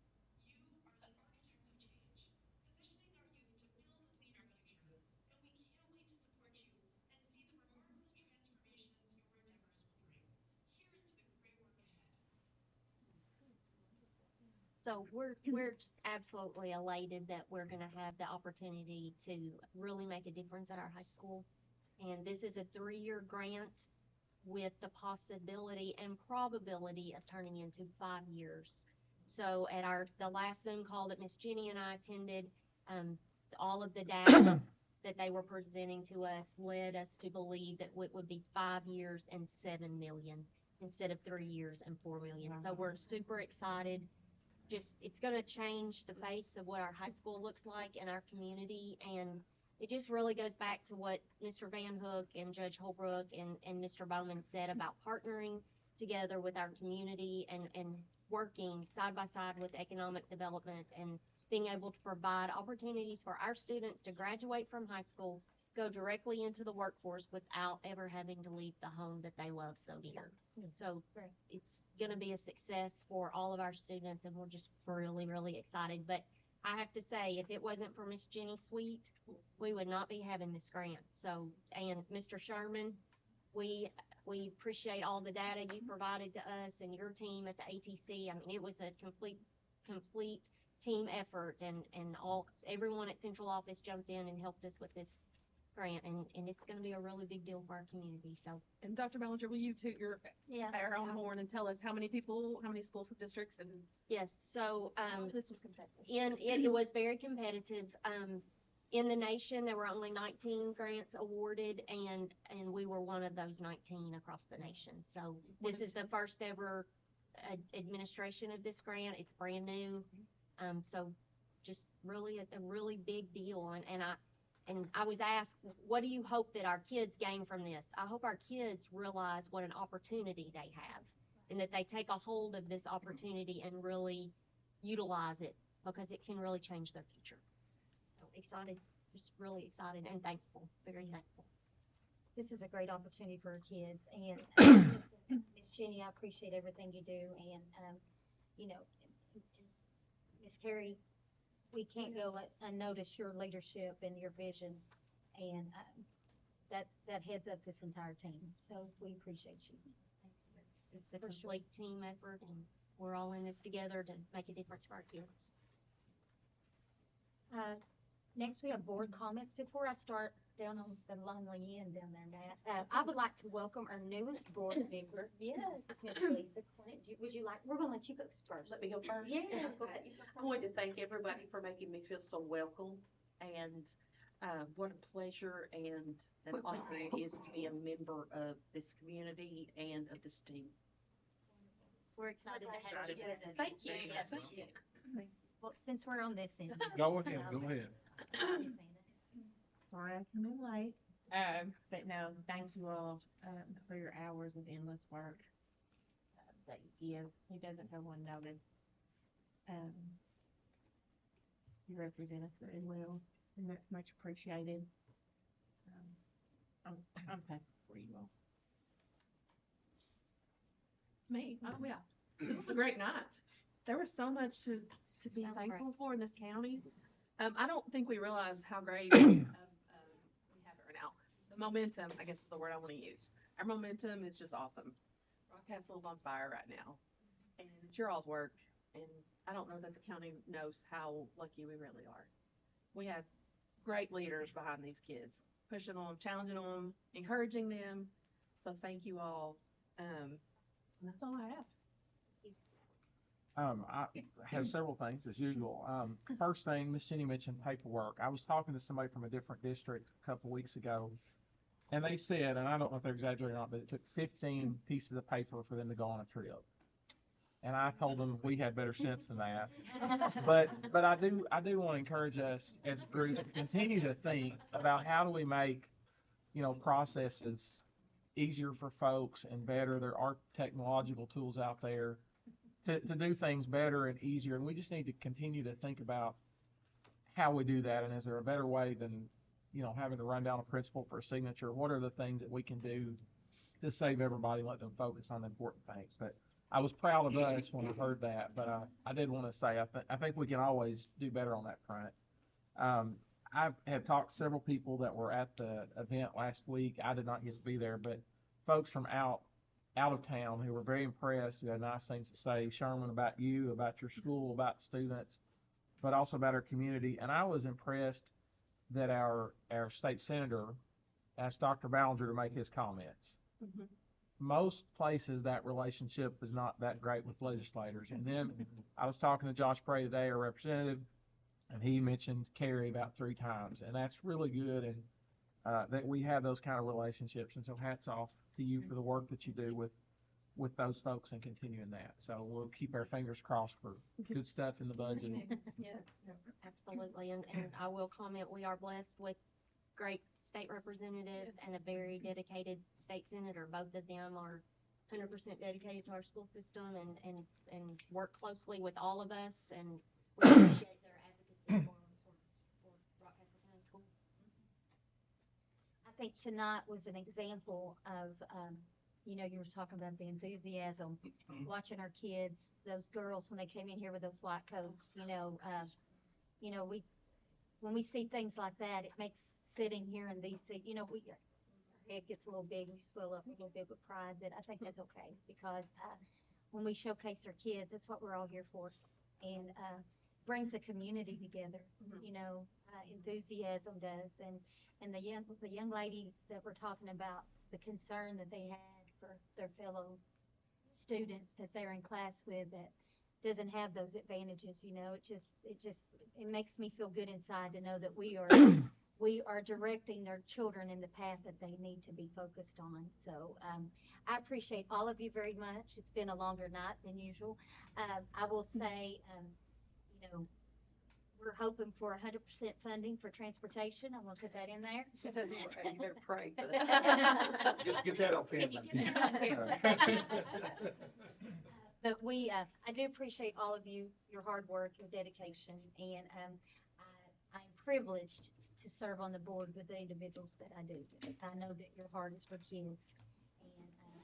You are the architects of change, positioning our youth to build and lead our future, and we can't wait to support you and see the remarkable transformations your endeavors will bring. Here's to the great work ahead. So we're just absolutely elated that we're gonna have the opportunity to really make a difference at our high school. And this is a 3-year grant with the possibility and probability of turning into 5 years. So at the last Zoom call that Miss Jenny and I attended, all of the data that they were presenting to us led us to believe that it would be 5 years and 7 million instead of 3 years and 4 million. So we're super excited. It's going to change the face of what our high school looks like in our community, and it just really goes back to what Mr. Van Hook and Judge Holbrook and Mr. Bowman said about partnering together with our community and working side by side with economic development and being able to provide opportunities for our students to graduate from high school, go directly into the workforce without ever having to leave the home that they love so dear. So it's going to be a success for all of our students, and we're just really, really excited. But I have to say, if it wasn't for Miss Jenny Sweet, we would not be having this grant. So, and Mr. Sherman, we appreciate all the data you provided to us and your team at the ATC. I mean, it was a complete team effort, and everyone at central office jumped in and helped us with this grant, and it's going to be a really big deal for our community. So, And Dr. Ballinger, will you toot your own horn and tell us how many people, how many schools and districts, and yes, so this was competitive. it was very competitive. In the nation, there were only 19 grants awarded, and we were one of those 19 across the nation. So this is the first ever administration of this grant. It's brand new. So just really a really big deal. And I was asked, what do you hope that our kids gain from this? I hope our kids realize what an opportunity they have, and that they take a hold of this opportunity and really utilize it, because it can really change their future. So excited, just really excited and thankful, very thankful. This is a great opportunity for our kids, and Miss Jenny, I appreciate everything you do, and you know, Miss Carrie, we can't go unnoticed your leadership and your vision. And, that heads up this entire team. So we appreciate you. It's a complete team effort, and we're all in this together to make a difference for our kids. Next, we have board comments. Before I start down on the lonely end down there, Matt, I would like to welcome our newest board member. Yes, Miss Lisa Quinn. Would you like, we're gonna let you go first. Let me go first. Yes. I wanted to thank everybody for making me feel so welcome, and what a pleasure and an honor it is to be a member of this community and of this team. We're excited to have you with us. Thank you. Yes. Thank you. Well, since we're on this end. Go ahead, go ahead. Sorry I came in late. But no, thank you all for your hours of endless work that you give. It doesn't go unnoticed. You represent us very well, and that's much appreciated. I'm thankful for you all. Me? Oh, yeah. This is a great night. There was so much to be thankful for in this county. I don't think we realize how great we have it right now. The momentum, I guess, is the word I want to use. Our momentum is just awesome. Rockcastle is on fire right now, and it's your all's work. And I don't know that the county knows how lucky we really are. We have great leaders behind these kids, pushing them, challenging them, encouraging them. So thank you all. And that's all I have. I have several things as usual. First thing, Miss Jenny mentioned paperwork. I was talking to somebody from a different district a couple weeks ago, and they said, and I don't know if they're exaggerating or not, but it took 15 pieces of paper for them to go on a trip. And I told them we had better sense than that. But I do want to encourage us as a group to continue to think about how do we make, processes easier for folks and better. There are technological tools out there to do things better and easier, and we just need to continue to think about how we do that, and is there a better way than, having to run down a principal for a signature? What are the things that we can do to save everybody and let them focus on the important things? But I was proud of us when I heard that, but I did want to say I think we can always do better on that front. I have talked to several people that were at the event last week. I did not get to be there, but folks from out of town who were very impressed, who had nice things to say, Sherman, about you, about your school, about students, but also about our community. And I was impressed that our state senator asked Dr. Ballinger to make his comments. Mm-hmm. Most places that relationship is not that great with legislators. And then I was talking to Josh Prey today, our representative, and he mentioned Carrie about 3 times. And that's really good, and that we have those kind of relationships. And so hats off to you for the work that you do with those folks and continuing that. So we'll keep our fingers crossed for good stuff in the budget. Yes, absolutely. And I will comment, we are blessed with great state representative and a very dedicated state senator. Both of them are 100% dedicated to our school system and work closely with all of us, and we appreciate their advocacy for Rockcastle County Schools. I think tonight was an example of, you were talking about the enthusiasm, watching our kids, those girls when they came in here with those white coats, when we see things like that, it makes sitting here in these seats, it gets a little big, we swell up a little bit with pride, but I think that's okay, because when we showcase our kids, that's what we're all here for, and brings the community together, enthusiasm does, and the young ladies that we're talking about, the concern that they had for their fellow students that they're in class with that doesn't have those advantages, it makes me feel good inside to know that we are directing their children in the path that they need to be focused on. So I appreciate all of you very much. It's been a longer night than usual. I will say, we're hoping for 100% funding for transportation. I'm gonna put that in there. You better pray for that. Get that on camera. But I do appreciate all of you, your hard work, your dedication, and I'm privileged to serve on the board with the individuals that I do. I know that your heart is for kids, and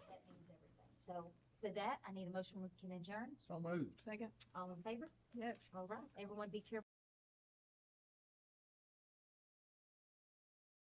that means everything. So with that, I need a motion we can adjourn. So moved. Second. All in favor? Yes. All right. Everyone be careful.